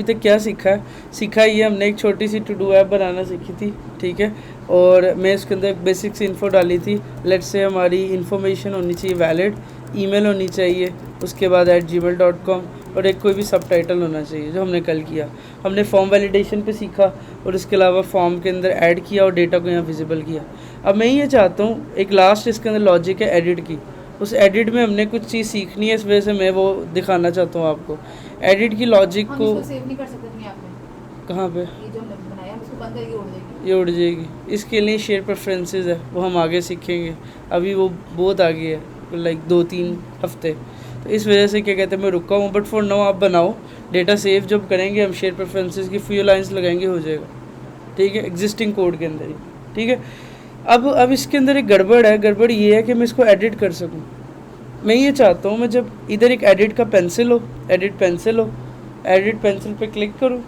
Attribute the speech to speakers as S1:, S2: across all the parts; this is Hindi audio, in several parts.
S1: अभी तक क्या सीखा है ये हमने एक छोटी सी टू डू ऐप बनाना सीखी थी, ठीक है। और मैं इसके अंदर बेसिक सी इन्फो डाली थी। लेट्स से हमारी इन्फॉर्मेशन होनी चाहिए वैलिड, ईमेल होनी चाहिए, उसके बाद @gmail.com, और एक कोई भी सब टाइटल होना चाहिए। जो हमने कल किया, हमने फॉर्म वैलिडेशन पे सीखा, और इसके अलावा फॉर्म के अंदर ऐड किया और डेटा को यहाँ विजिबल किया। अब मैं ये चाहता हूँ एक लास्ट इसके अंदर लॉजिक है एडिट की। उस एडिट में हमने कुछ चीज़ सीखनी है, इस वजह से मैं वो दिखाना चाहता हूँ आपको। एडिट की लॉजिक को
S2: सेव नहीं कर सकते अपने आप में।
S1: कहाँ पे
S2: ये जो हमने बनाया हम इसको बंद करके उड़ देंगे।
S1: ये उड़ जाएगी। इसके लिए शेयर प्रेफरेंसेस है, वो हम आगे सीखेंगे। अभी वो बहुत आगे है, लाइक 2-3 हफ्ते। तो इस वजह से क्या कहते हैं मैं रुका हूँ, बट फॉर नाउ आप बनाओ। डेटा सेव जब करेंगे हम शेयर प्रेफरेंसेस की फ्यू लाइन्स लगाएंगे, हो जाएगा, ठीक है, एग्जिस्टिंग कोड के अंदर ही, ठीक है। अब इसके अंदर एक गड़बड़ है। गड़बड़ ये है कि मैं इसको एडिट कर सकूँ। मैं ये चाहता हूँ मैं जब इधर एक एडिट का पेंसिल हो, एडिट पेंसिल पे क्लिक करूँ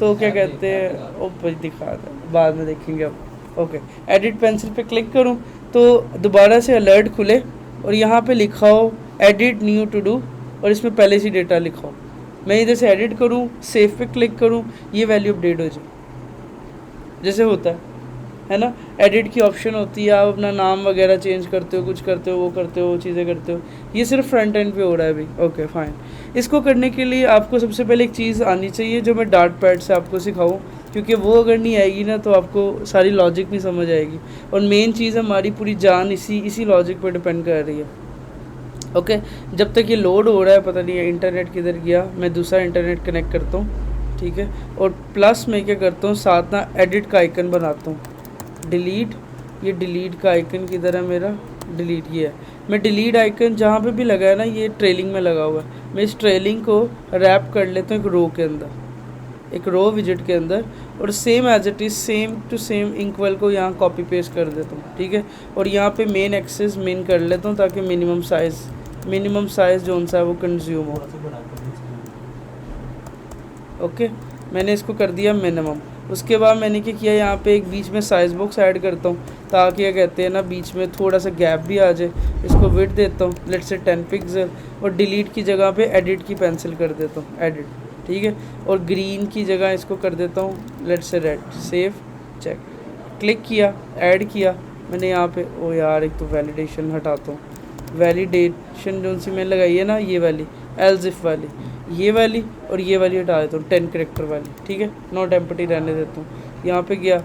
S1: तो क्या कहते हैं ऊपर दिखा था, बाद में देखेंगे अब। ओके, एडिट पेंसिल पे क्लिक करूँ तो दोबारा से अलर्ट खुले और यहाँ पे लिखा हो एडिट न्यू टू डू, और इसमें पहले से डेटा लिखा हो। मैं इधर से एडिट करूँ, सेव पे क्लिक करूँ, ये वैल्यू अपडेट हो जाए जैसे होता है ना। एडिट की ऑप्शन होती है, आप अपना नाम वगैरह चेंज करते हो, कुछ करते हो, वो करते हो, वो चीज़ें करते हो। ये सिर्फ फ्रंट एंड पे हो रहा है अभी। Okay fine. इसको करने के लिए आपको सबसे पहले एक चीज़ आनी चाहिए जो मैं डार्ट पैड से आपको सिखाऊँ, क्योंकि वो अगर नहीं आएगी ना तो आपको सारी लॉजिक नहीं समझ आएगी। और मेन चीज़ हमारी पूरी जान इसी लॉजिक पर डिपेंड कर रही है। ओके, जब तक ये लोड हो रहा है, पता नहीं है इंटरनेट किधर गया, मैं दूसरा इंटरनेट कनेक्ट करता हूँ, ठीक है। और प्लस मैं क्या करता हूँ साथ ना एडिट का आइकन बनाता हूँ, डिलीट। ये डिलीट का आइकन किधर है मेरा, डिलीट ये है। मैं डिलीट आइकन जहाँ पे भी लगा है ना, ये ट्रेलिंग में लगा हुआ है। मैं इस ट्रेलिंग को रैप कर लेता हूँ एक रो के अंदर, एक रो विजिट के अंदर, और same as it is same to same equal को यहाँ कॉपी पेस्ट कर देता हूँ, ठीक है। और यहाँ पे मेन एक्सेस मेन कर लेता हूँ ताकि मिनिमम साइज़ जो सा है वो कंज्यूम हो। ओके, मैंने इसको कर दिया मिनिमम। उसके बाद मैंने क्या किया, यहाँ पे एक बीच में साइज़ बॉक्स ऐड करता हूँ ताकि क्या कहते हैं ना बीच में थोड़ा सा गैप भी आ जाए। इसको विड्थ देता हूँ लेट्स से 10 पिक्सल, और डिलीट की जगह पे एडिट की पेंसिल कर देता हूँ, एडिट, ठीक है। और ग्रीन की जगह इसको कर देता हूँ let's say red. Save, check, click किया, ऐड किया मैंने यहाँ पे। ओ यार, एक तो वैलिडेशन हटाता हूँ। वैलिडेशन जो सी मैंने लगाई है ना, ये वाली एल्स वाली, ये वाली और ये वाली हटा देता हूँ, 10 करेक्टर वाली, ठीक है। नॉट एम्प्टी रहने देता हूँ। यहाँ पे गया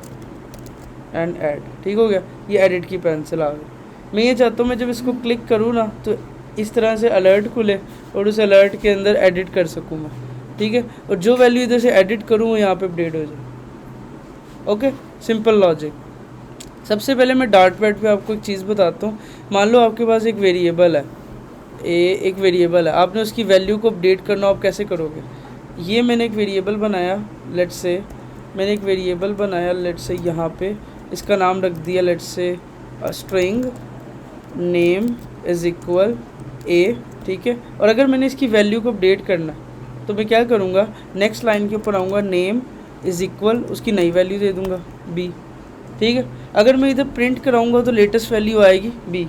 S1: एंड ऐड, ठीक हो गया। ये एडिट की पेंसिल आ गई। मैं ये चाहता हूँ मैं जब इसको क्लिक करूँ ना तो इस तरह से अलर्ट खुले और उस अलर्ट के अंदर एडिट कर सकूँ मैं, ठीक है। और जो वैल्यू इधर से एडिट करूँ वो यहाँ पे अपडेट हो जाए। Okay, simple logic. सबसे पहले मैं डार्ट पैड पे आपको एक चीज़ बताता हूँ। मान लो आपके पास एक वेरिएबल है, एक वेरिएबल है, आपने उसकी वैल्यू को अपडेट करना, आप कैसे करोगे। ये मैंने एक वेरिएबल बनाया, लेट्स से यहाँ पे इसका नाम रख दिया let's say string name is equal a, ठीक है। और अगर मैंने इसकी वैल्यू को अपडेट करना तो मैं क्या करूँगा, नेक्स्ट लाइन के ऊपर आऊँगा, नेम इज़ इक्वल उसकी नई वैल्यू दे दूँगा बी, ठीक है। अगर मैं इधर प्रिंट कराऊँगा तो लेटेस्ट वैल्यू आएगी बी।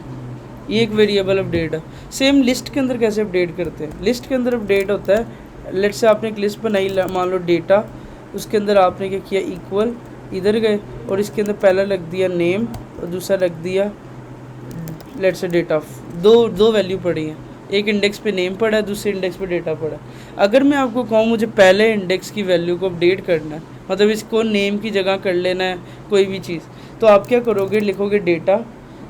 S1: ये एक वेरिएबल अपडेट है। सेम लिस्ट के अंदर कैसे अपडेट करते हैं, लिस्ट के अंदर अपडेट होता है। लेट्स से आपने एक लिस्ट बनाई, मान लो डेटा, उसके अंदर आपने क्या किया, इक्वल, इधर गए और इसके अंदर पहला रख दिया नेम और दूसरा रख दिया लेट्स से डेटा। दो वैल्यू पड़ी हैं, एक इंडेक्स पे नेम पड़ा है, दूसरे इंडेक्स पे डेटा पड़ा है। अगर मैं आपको कहूँ मुझे पहले इंडेक्स की वैल्यू को अपडेट करना है, मतलब इसको नेम की जगह कर लेना है कोई भी चीज़, तो आप क्या करोगे, लिखोगे डेटा,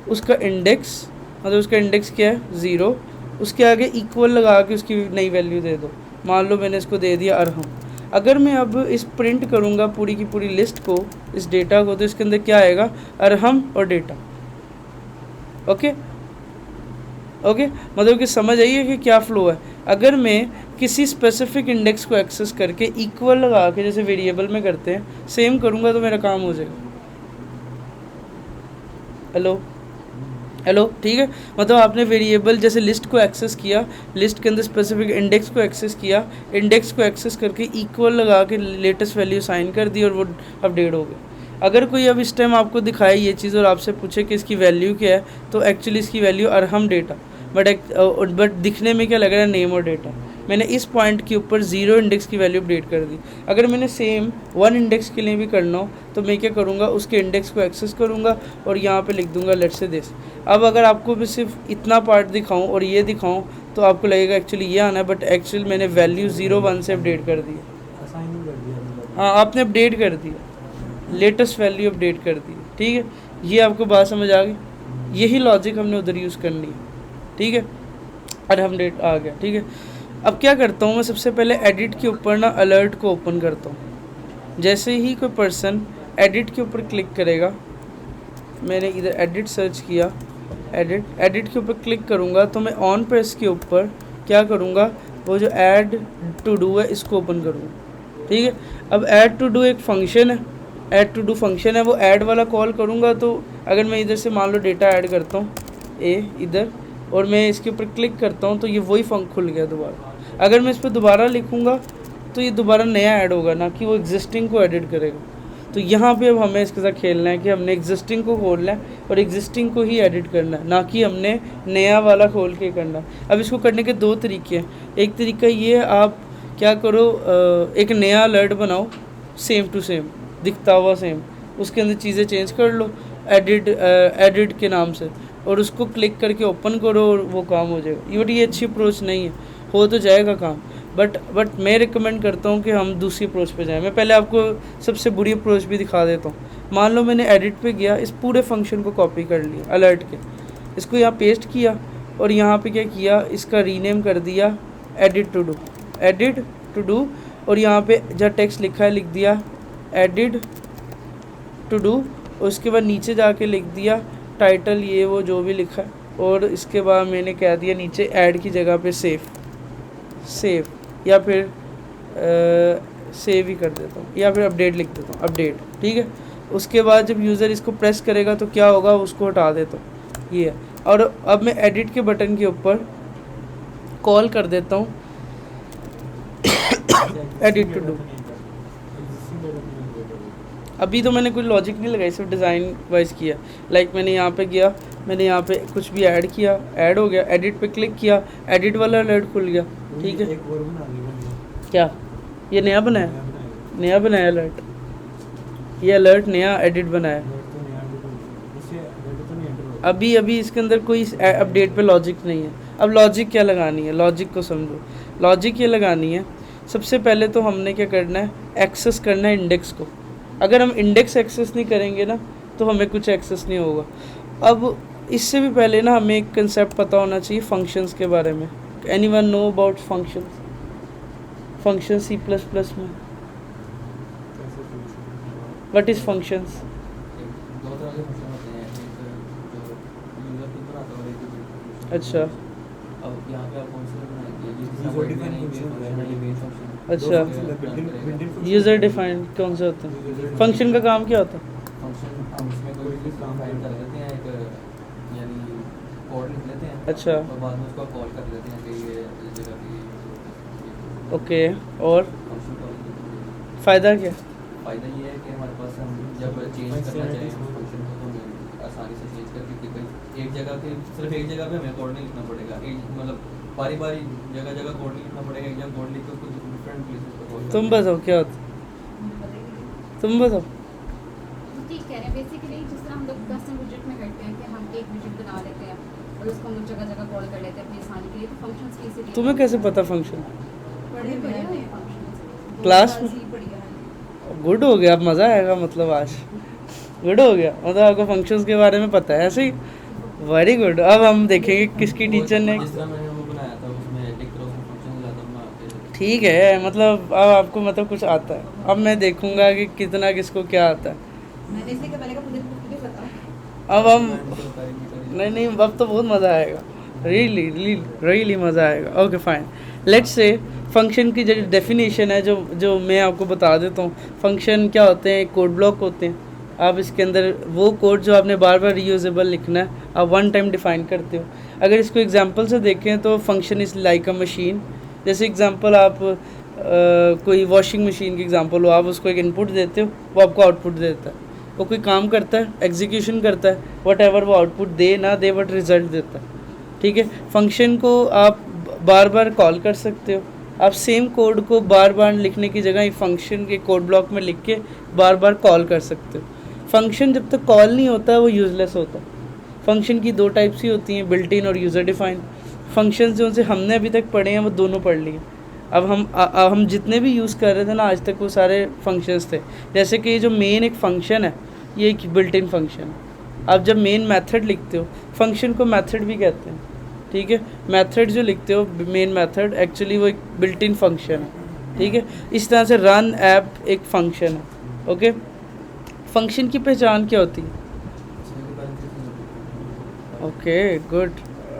S1: उसका इंडेक्स, मतलब उसका इंडेक्स क्या है 0, उसके आगे इक्वल लगा के उसकी नई वैल्यू दे दो। मान लो मैंने इसको दे दिया अरहम। अगर मैं अब इस प्रिंट करूँगा पूरी की पूरी लिस्ट को, इस डेटा को, तो इसके अंदर क्या आएगा, अरहम और डेटा। ओके, मतलब कि समझ आइए कि क्या फ्लो है। अगर मैं किसी स्पेसिफिक इंडेक्स को एक्सेस करके इक्वल लगा के जैसे वेरिएबल में करते हैं, सेम करूँगा तो मेरा काम हो जाएगा। हेलो, ठीक है। मतलब आपने वेरिएबल जैसे लिस्ट को एक्सेस किया, लिस्ट के अंदर स्पेसिफिक इंडेक्स को एक्सेस किया, इंडेक्स को एक्सेस करके इक्वल लगा के लेटेस्ट वैल्यू साइन कर दी और वो अपडेट हो गया। अगर कोई अब इस टाइम आपको दिखाए ये चीज़ और आपसे पूछे कि इसकी वैल्यू क्या है, तो एक्चुअली इसकी वैल्यू अरहम डेटा, बट दिखने में क्या लग रहा है, नेम और डेटा। मैंने इस पॉइंट के ऊपर 0 इंडेक्स की वैल्यू अपडेट कर दी। अगर मैंने सेम 1 इंडेक्स के लिए भी करना हो तो मैं क्या करूँगा, उसके इंडेक्स को एक्सेस करूँगा और यहाँ पे लिख दूँगा लेट्स से दिस। अब अगर आपको भी सिर्फ इतना पार्ट दिखाऊँ और ये दिखाऊँ तो आपको लगेगा एक्चुअली ये आना है, बट एक्चुअली मैंने वैल्यू 0 1 से अपडेट कर दी है। हाँ, आपने अपडेट कर दिया, लेटेस्ट वैल्यू अपडेट कर दी, ठीक है। ये आपको बात समझ आ गई, यही लॉजिक हमने उधर यूज़ करनी है, ठीक है। और हम डेट आ गया, ठीक है। अब क्या करता हूँ मैं, सबसे पहले एडिट के ऊपर ना अलर्ट को ओपन करता हूँ। जैसे ही कोई पर्सन एडिट के ऊपर क्लिक करेगा, मैंने इधर एडिट सर्च किया, एडिट के ऊपर क्लिक करूँगा तो मैं ऑन प्रेस के ऊपर क्या करूँगा, वो जो ऐड टू डू है इसको ओपन करूँगा, ठीक है। अब ऐड टू डू एक फंक्शन है, ऐड टू डू फंक्शन है, वो ऐड वाला कॉल करूँगा तो अगर मैं इधर से मान लो डेटा ऐड करता हूँ इधर और मैं इसके ऊपर क्लिक करता हूँ तो ये वही फंक खुल गया दोबारा। अगर मैं इस पर दोबारा लिखूँगा तो ये दोबारा नया ऐड होगा, ना कि वो एग्जिस्टिंग को एडिट करेगा। तो यहाँ पे अब हमें इसके साथ खेलना है कि हमने एग्जिस्टिंग को खोलना है और एग्जिस्टिंग को ही एडिट करना है, ना कि हमने नया वाला खोल के करना है। अब इसको करने के 2 तरीके हैं। एक तरीका ये है, आप क्या करो, एक नया अलर्ट बनाओ सेम टू सेम दिखता हुआ सेम, उसके अंदर चीज़ें चेंज कर लो एडिट के नाम से और उसको क्लिक करके ओपन करो और वो काम हो जाएगा। बट ये अच्छी अप्रोच नहीं है, हो तो जाएगा काम, बट मैं रिकमेंड करता हूँ कि हम दूसरी अप्रोच पे जाएं। मैं पहले आपको सबसे बुरी अप्रोच भी दिखा देता हूँ। मान लो मैंने एडिट पे गया, इस पूरे फंक्शन को कॉपी कर लिया अलर्ट के, इसको यहाँ पेस्ट किया और यहाँ पे क्या किया, इसका रीनेम कर दिया एडिट टू डू और यहाँ पे जहाँ टेक्स्ट लिखा है लिख दिया एडिट टू डू और उसके बाद नीचे जाके लिख दिया टाइटल ये वो जो भी लिखा है और इसके बाद मैंने कह दिया नीचे ऐड की जगह पे सेव या फिर सेव ही कर देता हूँ या फिर अपडेट लिख देता हूँ अपडेट, ठीक है। उसके बाद जब यूज़र इसको प्रेस करेगा तो क्या होगा, उसको हटा देता हूँ, ये है। और अब मैं एडिट के बटन के ऊपर कॉल कर देता हूँ एडिट टू डू। अभी तो मैंने कोई लॉजिक नहीं लगाई, सिर्फ डिज़ाइन वाइज किया। लाइक मैंने यहाँ पे गया, मैंने यहाँ पे कुछ भी ऐड किया, ऐड हो गया, एडिट पे क्लिक किया, एडिट वाला अलर्ट खुल गया, ठीक है। क्या ये नया बनाया अलर्ट, ये अलर्ट नया एडिट बनाया। अभी इसके अंदर कोई अपडेट पे लॉजिक नहीं है। अब लॉजिक क्या लगानी है, लॉजिक को समझो। लॉजिक ये लगानी है, सबसे पहले तो हमने क्या करना है, एक्सेस करना है इंडेक्स को। अगर हम इंडेक्स एक्सेस नहीं करेंगे ना तो हमें कुछ एक्सेस नहीं होगा। अब इससे भी पहले ना हमें एक कंसेप्ट पता होना चाहिए फंक्शंस के बारे में। Anyone know about function C++ में व्हाट इज़ फंक्शंस? अच्छा अच्छा, यूज़र डिफाइंड कौन से होते हैं? फंक्शन का काम क्या होता है? अच्छा ओके, और फ़ायदा क्या?
S3: फ़ायदा ये है कि हमारे पास हम जब चेंज करना चाहें फंक्शन को तो आसानी से चेंज करके एक जगह पे सिर्फ एक जगह पे हमें कोड नहीं लिखना पड़ेगा, एक मतलब बारी बारी जगह कोड नहीं लिखना पड़ेगा, एक जगह कोड लिख कर कुछ डिफरेंट प्लेसेस पर कोड।
S1: तुम बताओ क्या होता, तुम बताओ।
S2: ठीक कह रहे हैं। बेसिकली जिस तरह हम लोग कस्टम विजेट में करते हैं कि हम एक विजेट बना लेते हैं और उसको हम जगह जगह कॉल कर लेते हैं अपनी आसानी के लिए, तो फंक्शंस की इसीलिए
S1: तुम्हें कैसे पता फंक्शन?
S2: पढ़े हुए हैं फंक्शंस
S1: क्लास में? गुड हो गया, अब मज़ा आएगा। मतलब आज गुड हो गया, मतलब आपको फंक्शंस के बारे में पता है, ऐसे ही वेरी गुड। अब हम देखेंगे किसकी टीचर ने।
S3: जिस तरह मैंने वो बनाया था उसमें एक तरह से फंक्शन ज़्यादा बनाते हैं।
S1: ठीक है, मतलब अब आपको मतलब कुछ आता है। अब मैं देखूंगा कि कितना किसको क्या आता है।
S2: मैंने इसलिए कि पहले का मुझे पता।
S1: अब हम नहीं अब तो बहुत मज़ा आएगा, रियली मज़ा आएगा। Okay fine, let's say function की जो डेफिनेशन है जो मैं आपको बता देता हूँ। फंक्शन क्या होते हैं, कोड ब्लॉक होते हैं। आप इसके अंदर वो कोड जो आपने बार बार रीयूजेबल लिखना है, आप वन टाइम डिफ़ाइन करते हो। अगर इसको एग्जांपल से देखें तो function is like a machine. जैसे एग्जांपल आप कोई वॉशिंग मशीन की एग्जांपल हो, आप उसको एक इनपुट देते हो, वो आपको आउटपुट देता है। वो कोई काम करता है, एग्जीक्यूशन करता है, वट एवर वो आउटपुट दे ना दे, बट रिजल्ट देता है। ठीक है, फंक्शन को आप बार बार कॉल कर सकते हो। आप सेम कोड को बार बार लिखने की जगह एक फंक्शन के कोड ब्लॉक में लिख के बार बार कॉल कर सकते हो। फंक्शन जब तक कॉल नहीं होता वो यूज़लेस होता है। फंक्शन की दो टाइप्स ही होती हैं, बिल्ट इन और यूज़र डिफाइंड। फंक्शन जो से हमने अभी तक पढ़े हैं वो दोनों पढ़ लिए। अब हम जितने भी यूज़ कर रहे थे ना आज तक, वो सारे फंक्शंस थे। जैसे कि जो मेन एक फंक्शन है ये एक बिल्ट इन फंक्शन है। आप जब मेन मेथड लिखते हो, फंक्शन को मेथड भी कहते हैं, ठीक है। मेथड जो लिखते हो मेन मेथड, एक्चुअली वो एक बिल्ट इन फंक्शन है, ठीक है। इस तरह से रन ऐप एक फंक्शन है, ओके। फंक्शन की पहचान क्या होती है? ओके गुड,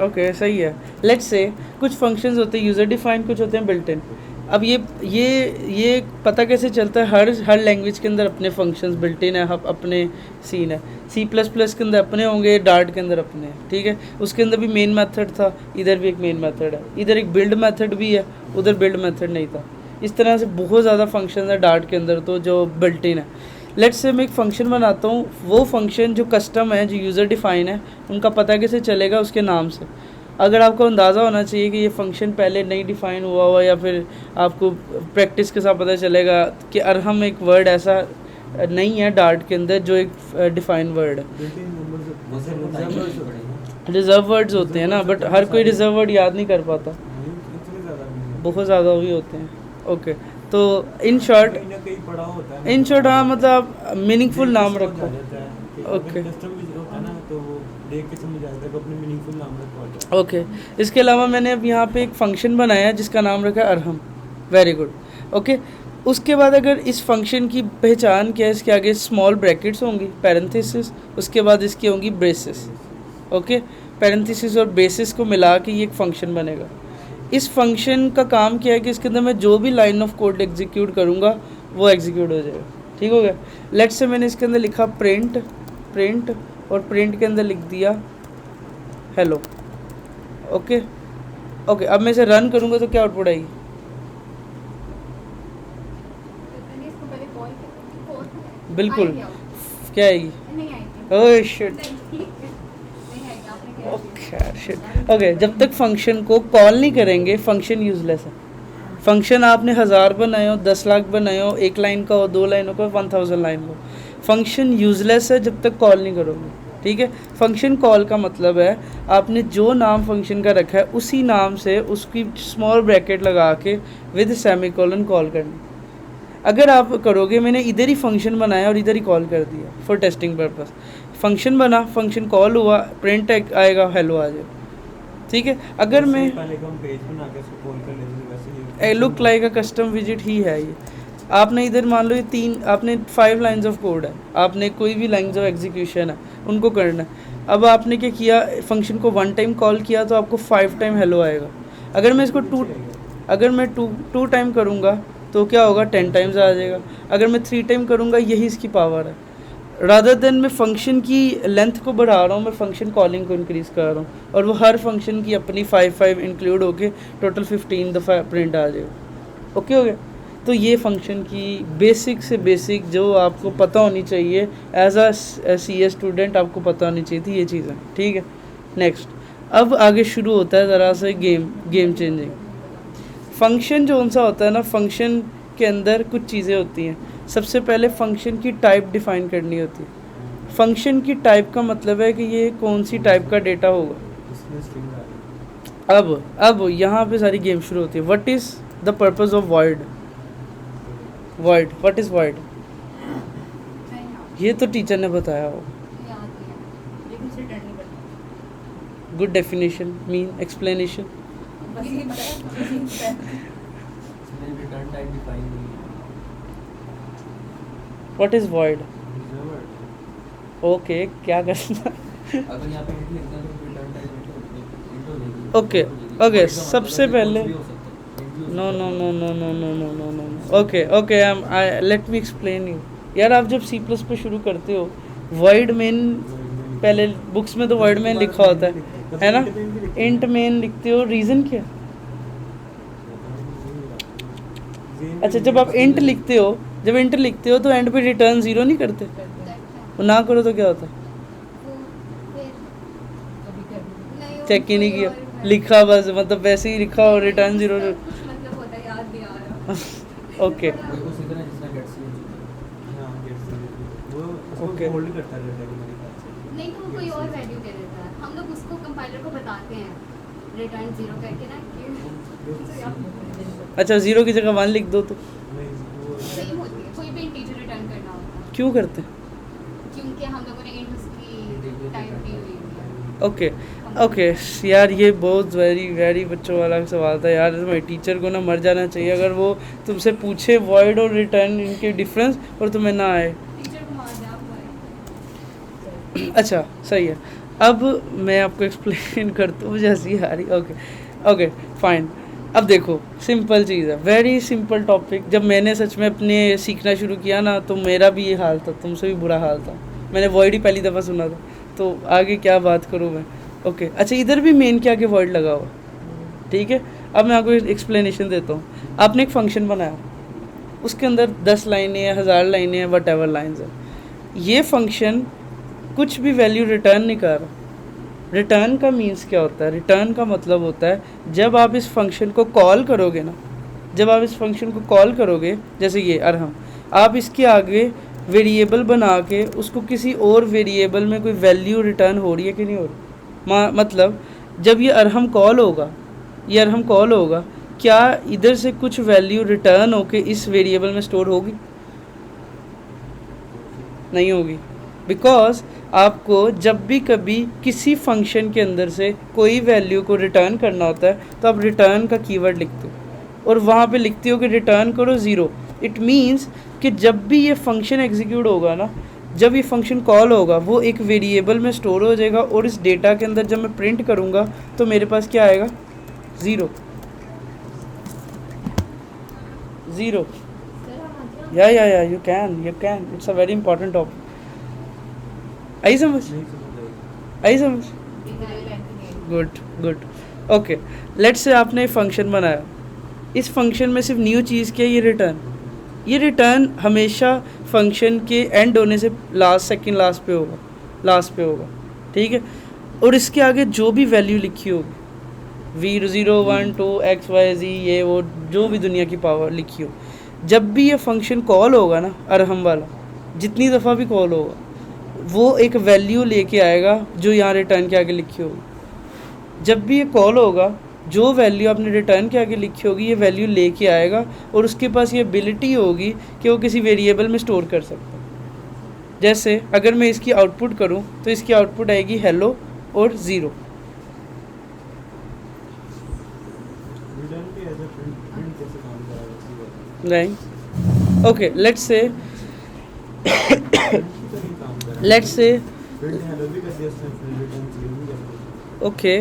S1: ओके सही है। लेट्स से कुछ फंक्शंस होते हैं यूज़र डिफाइंड, कुछ होते हैं बिल्ट इन। अब ये पता कैसे चलता है? हर लैंग्वेज के अंदर अपने फंक्शंस बिल्ट इन है, अपने सीन है। C++ के अंदर अपने होंगे, डार्ट के अंदर अपने हैं, ठीक है। उसके अंदर भी मेन मेथड था, इधर भी एक मेन मेथड है, इधर एक बिल्ड मेथड भी है, उधर बिल्ड मेथड नहीं था। इस तरह से बहुत ज़्यादा फंक्शन है डार्ट के अंदर तो जो बिल्ट इन है। लेट्स से मैं एक फ़ंक्शन बनाता हूँ, वो फंक्शन जो कस्टम है, जो यूज़र डिफाइन है, उनका पता कैसे चलेगा? उसके नाम से। अगर आपको अंदाज़ा होना चाहिए कि ये फंक्शन पहले नहीं डिफ़ाइन हुआ या फिर आपको प्रैक्टिस के साथ पता चलेगा कि अरहम एक वर्ड ऐसा नहीं है डार्ट के अंदर जो एक डिफ़ाइन वर्ड है। रिजर्व वर्ड्स होते हैं ना, बट हर कोई रिजर्व वर्ड याद नहीं कर पाता, बहुत ज़्यादा भी होते हैं, ओके। तो इन शॉर्ट हाँ, मतलब मीनिंगफुल नाम रखो, ओके ओके। इसके अलावा मैंने अब यहाँ पे एक फ़ंक्शन बनाया है जिसका नाम रखा है अरहम, वेरी गुड, ओके। उसके बाद अगर इस फंक्शन की पहचान क्या है, इसके आगे स्मॉल ब्रैकेट्स होंगी, पैरेंथेसिस, उसके बाद इसकी होंगी ब्रेसेस, ओके। पैरेंथेसिस और ब्रेसेस को मिला के ये एक फ़ंक्शन बनेगा। इस फंक्शन का काम क्या है कि इसके अंदर मैं जो भी लाइन ऑफ कोड एग्जीक्यूट करूँगा वो एग्जीक्यूट हो जाएगा, ठीक हो गया। लेट्स से मैंने इसके अंदर लिखा प्रिंट और प्रिंट के अंदर लिख दिया हेलो, ओके ओके। अब मैं इसे रन करूँगा तो क्या आउटपुट आएगी? बिल्कुल, क्या आएगी? Oh shit, okay. जब तक फंक्शन को कॉल नहीं करेंगे फंक्शन यूजलेस है। फंक्शन आपने 1000 बनाए हो, 10 लाख बनाए हो, 1 लाइन का हो, 2 लाइनों का, 1000 लाइन हो, फंक्शन यूजलेस है जब तक कॉल नहीं करोगे, ठीक है। फंक्शन कॉल का मतलब है आपने जो नाम फंक्शन का रखा है उसी नाम से उसकी स्मॉल ब्रैकेट लगा के विद सेमीकोलन कॉल करनी। अगर आप करोगे, मैंने इधर ही फंक्शन बनाया और इधर ही कॉल कर दिया फॉर टेस्टिंग पर्पस, फंक्शन बना, फंक्शन कॉल हुआ, प्रिंट आएगा, हेलो आ जाएगा, ठीक है। अगर मैं look like a custom visit ही है ये। आपने इधर मान लो ये आपने 5 लाइन्स ऑफ कोड है, आपने कोई भी लाइन्स ऑफ एग्जीक्यूशन है उनको करना है। अब आपने क्या किया, फंक्शन को 1 टाइम कॉल किया तो आपको 5 टाइम हेलो आएगा। अगर मैं इसको 2 टाइम करूँगा तो क्या होगा, 10 टाइम्स आ जाएगा। अगर मैं 3 टाइम करूँगा, यही इसकी पावर है। रादर देन मैं फंक्शन की लेंथ को बढ़ा रहा हूँ, मैं फंक्शन कॉलिंग को इंक्रीज़ कर रहा हूँ, और वो हर फंक्शन की अपनी 5 इंक्लूड होके टोटल 15 दफ़ा प्रिंट आ जाएगा, ओके हो गया। तो ये फंक्शन की बेसिक से बेसिक जो आपको पता होनी चाहिए एज अ CS स्टूडेंट, आपको पता होनी चाहिए थी ये चीज़ें, ठीक है। नेक्स्ट, अब आगे शुरू होता है ज़रा से गेम चेंजिंग। फंक्शन जो सा होता है ना, फंक्शन के अंदर कुछ चीज़ें होती हैं। सबसे पहले फंक्शन की टाइप डिफ़ाइन करनी होती है। फंक्शन की टाइप का मतलब है कि ये कौन सी टाइप का डेटा होगा। अब यहाँ पे सारी गेम शुरू होती है। What is the purpose of void? What is void? ये तो टीचर ने बताया हो। Good definition, mean explanation. What is void? Okay, क्या करना?
S3: अगर यहाँ पे लिखना है तो रिटर्न टाइप
S1: ओके, सबसे पहले no, okay let me explain you. यार आप जब C++ पे शुरू करते हो, वॉइड मेन पहले बुक्स में तो वॉइड मेन लिखा होता है ना, इंट मेन लिखते हो, रीज़न क्या? अच्छा, जब आप इंट लिखते हो तो एंड पे रिटर्न 0 नहीं करते? वो ना करो तो क्या होता है? चेक ही नहीं किया। लिखा बस, मतलब वैसे ही लिखा और रिटर्न जीरो।
S2: कुछ मतलब होता है, याद नहीं आ रहा।
S1: ओके
S3: वो उसी तरह जिस तरह गेट्स
S4: हाँ गेट्स वो उसको
S1: Okay.
S4: होल्ड करता रहता है मेरे ख्याल से।
S2: नहीं तो वो कोई और वैल्यू दे देता है, हम लोग उसको कंपाइलर को बताते हैं रिटर्न जीरो करके ना कि
S1: अच्छा, ज़ीरो की जगह 1 लिख दो तो
S4: नहीं वो
S2: सेम होती है, कोई भी इंटीजर रिटर्न करना होता है,
S1: क्यों करते हैं?
S2: क्योंकि हम लोगों ने इंट उसकी टाइप दी हुई है।
S1: ओके ओके यार, ये बहुत वेरी वेरी बच्चों वाला सवाल था यार। मेरे टीचर को ना मर जाना चाहिए अगर वो तुमसे पूछे वॉइड और रिटर्न इनके डिफरेंस और तुम्हें ना आए।
S2: टीचर को मार दे आप भाई।
S1: अच्छा सही है, अब मैं आपको एक्सप्लेन करता हूँ, मुझे हंसी आ रही। Okay okay fine. अब देखो सिंपल चीज़ है, वेरी सिंपल टॉपिक। जब मैंने सच में अपने सीखना शुरू किया ना तो मेरा भी ये हाल था, तुमसे भी बुरा हाल था। मैंने वॉइड ही पहली दफ़ा सुना था, तो आगे क्या बात करूँ मैं। ओके अच्छा, इधर भी मेन क्या के वॉइड लगा हुआ, ठीक है। अब मैं आपको एक्सप्लेनेशन देता हूँ। आपने एक फंक्शन बनाया, उसके अंदर 10 लाइनें हैं, 1000 लाइनें हैं, वट एवर लाइन्स है। ये फंक्शन कुछ भी वैल्यू रिटर्न नहीं कर रहा। रिटर्न का मीन्स क्या होता है? रिटर्न का मतलब होता है जब आप इस फंक्शन को कॉल करोगे ना, जब आप इस फंक्शन को कॉल करोगे, जैसे ये अरहम, आप इसके आगे वेरिएबल बना के उसको किसी और वेरिएबल में कोई वैल्यू रिटर्न हो रही है कि नहीं हो रही। मतलब जब ये अरहम कॉल होगा, ये अरहम कॉल होगा, क्या इधर से कुछ वैल्यू रिटर्न होके इस वेरिएबल में स्टोर होगी? नहीं होगी, बिकॉज आपको जब भी कभी किसी फंक्शन के अंदर से कोई वैल्यू को रिटर्न करना होता है तो आप रिटर्न का कीवर्ड लिखते हो और वहाँ पे लिखते हो कि रिटर्न करो ज़ीरो। इट मीन्स कि जब भी ये फंक्शन एग्जीक्यूट होगा ना, जब ये फंक्शन कॉल होगा, वो एक वेरिएबल में स्टोर हो जाएगा और इस डेटा के अंदर जब मैं प्रिंट करूँगा तो मेरे पास क्या आएगा? ज़ीरो। ज़ीरो। या you can it's a very important topic. आई समझ?
S4: नहीं समझ
S1: आई समझ? Good good. Okay, let's say आपने फंक्शन बनाया, इस फंक्शन में सिर्फ न्यू चीज़ क्या है? ये रिटर्न। ये रिटर्न हमेशा फंक्शन के एंड होने से सेकंड लास्ट पे होगा, ठीक है। और इसके आगे जो भी वैल्यू लिखी होगी, 0 1 2 x y z, ये वो जो भी दुनिया की पावर लिखी हो, जब भी ये फंक्शन कॉल होगा ना, अरहम वाला, जितनी दफ़ा भी कॉल होगा, वो एक वैल्यू लेके आएगा जो यहाँ रिटर्न के आगे लिखी होगी। जब भी ये कॉल होगा, जो वैल्यू आपने रिटर्न के आगे लिखी होगी, ये वैल्यू लेके आएगा और उसके पास ये एबिलिटी होगी कि वो किसी वेरिएबल में स्टोर कर सकता है। जैसे अगर मैं इसकी आउटपुट करूँ तो इसकी आउटपुट आएगी हेलो और ज़ीरो।
S4: रिटर्न के एज अ प्रिंट कैसे काम करेगा इसकी बात
S1: नहीं, ओके लेट्स से
S4: काम करेगा।
S1: लेट्स से
S4: प्रिंट हेलो भी कर दिया उसने, फिर रिटर्न जीरो भी कर दिया।
S1: ओके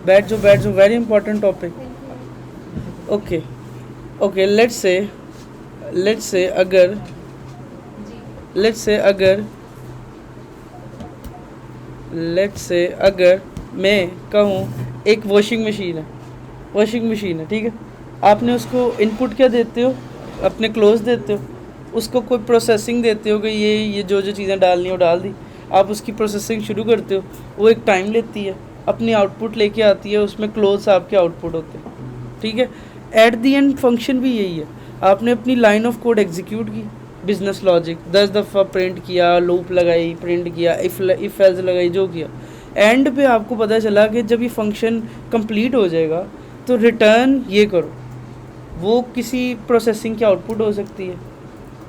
S1: बैठ जाओ, very important topic. Okay let's say अगर मैं कहूँ एक वॉशिंग मशीन है, ठीक है। आपने उसको इनपुट क्या देते हो? अपने क्लोज देते हो, उसको कोई प्रोसेसिंग देते हो कि ये जो चीज़ें डालनी हो डाल दी, आप उसकी प्रोसेसिंग शुरू करते हो, वो एक टाइम लेती है, अपनी आउटपुट लेके आती है, उसमें क्लोज आपके आउटपुट होते हैं, ठीक है। एट दी एंड फंक्शन भी यही है, आपने अपनी लाइन ऑफ कोड एग्जीक्यूट की, बिजनेस लॉजिक 10 दफ़ा प्रिंट किया, लूप लगाई, प्रिंट किया, इफ़ एल्स लगाई, जो किया, एंड पे आपको पता चला कि जब ये फंक्शन कंप्लीट हो जाएगा तो रिटर्न ये करो। वो किसी प्रोसेसिंग की आउटपुट हो सकती है,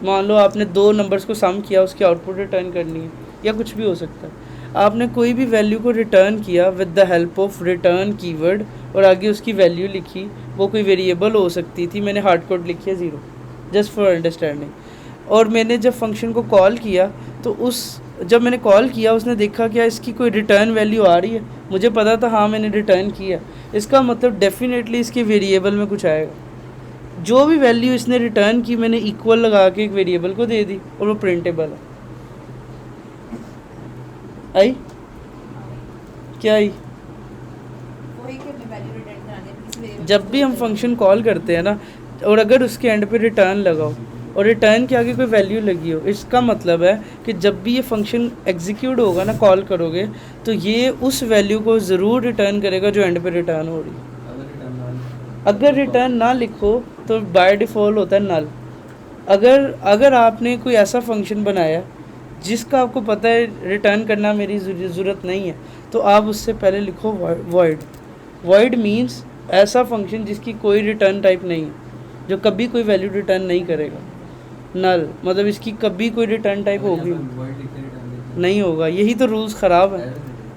S1: मान लो आपने 2 नंबर्स को सम किया, उसकी आउटपुट रिटर्न करनी है, या कुछ भी हो सकता है। आपने कोई भी वैल्यू को रिटर्न किया with the help of return keyword और आगे उसकी वैल्यू लिखी, वो कोई वेरिएबल हो सकती थी, मैंने हार्ड कोड लिखी है 0 जस्ट फॉर अंडरस्टैंडिंग। और मैंने जब फंक्शन को कॉल किया तो जब मैंने कॉल किया उसने देखा क्या इसकी कोई रिटर्न वैल्यू आ रही है, मुझे पता था हाँ मैंने रिटर्न किया, इसका मतलब डेफिनेटली इसके वेरिएबल में कुछ आएगा। जो भी वैल्यू इसने रिटर्न की मैंने इक्वल लगा के एक वेरिएबल को दे दी और वो प्रिंटेबल है। आई क्या आई? जब भी हम फंक्शन कॉल करते हैं ना, और अगर उसके एंड पे रिटर्न लगाओ और रिटर्न के आगे कोई वैल्यू लगी हो, इसका मतलब है कि जब भी ये फंक्शन एग्जीक्यूट होगा ना, कॉल करोगे तो ये उस वैल्यू को ज़रूर रिटर्न करेगा जो एंड पे रिटर्न हो रही है।
S3: अगर रिटर्न ना
S1: अगर रिटर्न ना लिखो तो बाय डिफ़ॉल्ट होता है नल। अगर आपने कोई ऐसा फंक्शन बनाया जिसका आपको पता है रिटर्न करना मेरी ज़रूरत नहीं है, तो आप उससे पहले लिखो वॉइड। वॉइड मींस ऐसा फंक्शन जिसकी कोई रिटर्न टाइप नहीं है, जो कभी कोई वैल्यू रिटर्न नहीं करेगा। नल मतलब इसकी कभी कोई रिटर्न टाइप होगी
S3: वर्ड लिख के रिटर्न देते
S1: नहीं होगा। यही तो रूल्स ख़राब है,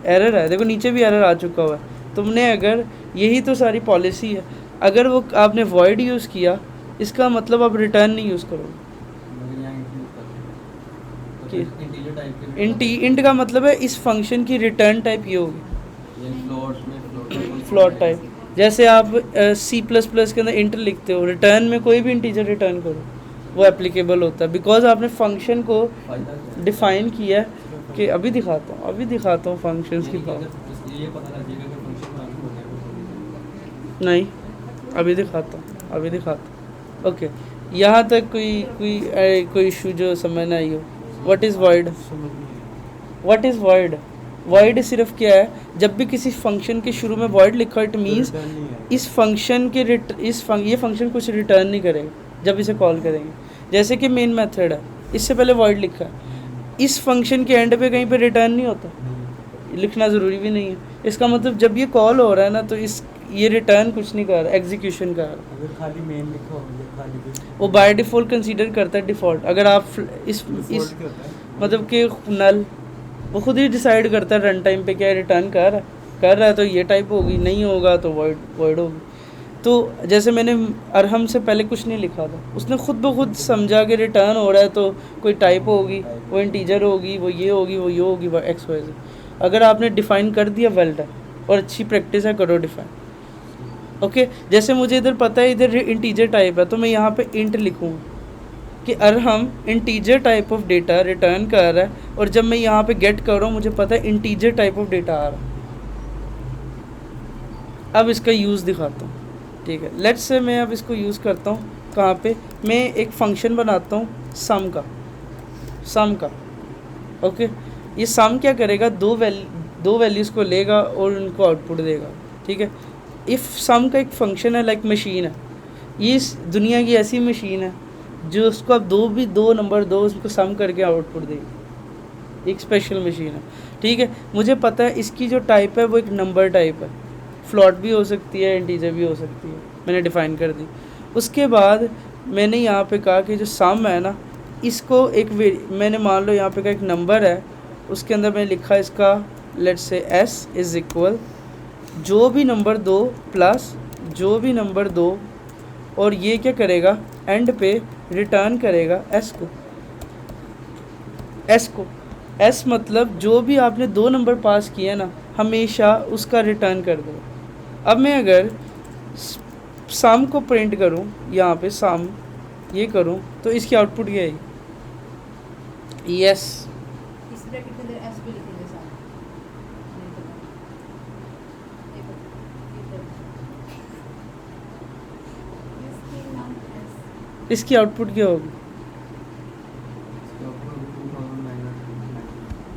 S1: एरर है। देखो नीचे भी एरर आ चुका हुआ है। तुमने अगर यही तो सारी पॉलिसी है, अगर वो आपने वॉइड यूज़ किया इसका मतलब आप रिटर्न नहीं यूज़ करोगे।
S3: मगर यहाँ इंट यूज करते हैं
S1: कि-
S3: तो इंटीजर टाइप के
S1: इंट का मतलब है इस फंक्शन की रिटर्न टाइप ये होगी
S3: ये फ्लोट में
S1: फ्लोट टाइप। जैसे आप C++ के अंदर इंट लिखते हो, रिटर्न में कोई भी इंटीजर रिटर्न करो वो एप्लीकेबल होता है, बिकॉज आपने फंक्शन को
S3: फायदा क्या है?
S1: डिफाइन किया है कि अभी दिखाता हूँ फंक्शंस की
S3: यानी कि
S1: बात।
S3: अगर ये पता लग जाएगा कि फंक्शन में आगे हो गया तो
S1: नहीं अभी दिखाता हूँ। ओके, यहाँ तक कोई इशू जो समझ ना आई हो। What is void?
S4: समझ नहीं आया।
S1: What is void? वॉइड सिर्फ क्या है, जब भी किसी फंक्शन के शुरू में वॉइड लिखा इट मीन्स
S4: रिटर्न नहीं है।
S1: इस फंक्शन के ये फंक्शन कुछ रिटर्न नहीं करेगा जब इसे कॉल करेंगे। जैसे कि मेन मेथड है, इससे पहले वॉइड लिखा है, इस फंक्शन के एंड पे कहीं पे रिटर्न नहीं होता, लिखना ज़रूरी भी नहीं है। इसका मतलब जब ये कॉल हो रहा है ना तो ये रिटर्न कुछ नहीं कर रहा, एग्जीक्यूशन कर रहा है।
S4: अगर खाली मेन लिखा हो या खाली कुछ
S1: वो बाय डिफ़ॉल्ट कंसीडर करता है डिफ़ॉल्ट। अगर आप इस
S4: डिफ़ॉल्ट क्या होता है?
S1: मतलब कि नल वो खुद ही डिसाइड करता है रन टाइम पे क्या रिटर्न कर रहा है तो ये टाइप होगी, नहीं होगा तो वॉइड होगी। तो जैसे मैंने अरहम से पहले कुछ नहीं लिखा था, उसने खुद ब खुद समझा कि रिटर्न हो रहा है तो कोई टाइप होगी, वो इंटीजर होगी, वो ये होगी, वो एक्स वाई ज़ेड। अगर आपने डिफ़ाइन कर दिया वेल डन, और अच्छी प्रैक्टिस है, करो डिफ़ाइन। ओके, जैसे मुझे इधर पता है इधर इंटीजर टाइप है तो मैं यहाँ पे इंट लिखूँगा कि अरहम integer type of data return कर रहा है, और जब मैं यहाँ पे गेट कर रहा हूँ मुझे पता है इंटीजर टाइप ऑफ डेटा आ रहा है। अब इसका यूज़ दिखाता हूँ, ठीक है। लेट्स से मैं अब इसको यूज़ करता हूँ कहाँ पे, मैं एक फंक्शन बनाता हूँ सम का। ओके, ये सम क्या करेगा, दो वैल्यूज़ को लेगा और उनको आउटपुट देगा, ठीक है। इफ़ सम का एक फंक्शन है, लाइक मशीन है, ये इस दुनिया की ऐसी मशीन है जो उसको आप दो नंबर दो उसको सम करके आउटपुट देगी, एक स्पेशल मशीन है, ठीक है। मुझे पता है इसकी जो टाइप है वो एक नंबर टाइप है, फ्लॉट भी हो सकती है, इंटीजर भी हो सकती है, मैंने डिफ़ाइन कर दी। उसके बाद मैंने यहाँ पे कहा कि जो सम है ना, इसको मैंने मान लो यहाँ पे का एक नंबर है, उसके अंदर मैंने लिखा इसका let's say s is equal जो भी नंबर दो प्लस जो भी नंबर दो, और ये क्या करेगा एंड पे रिटर्न करेगा s को। s मतलब जो भी आपने दो नंबर पास किया ना हमेशा उसका रिटर्न कर दो। अब मैं अगर सम को प्रिंट करूं, यहाँ पे सम ये करूं तो इसकी आउटपुट क्या है, यस।
S2: इस ब्रैकेट के अंदर एस भी लिखेंगे साथ।
S1: इसकी आउटपुट क्या होगी,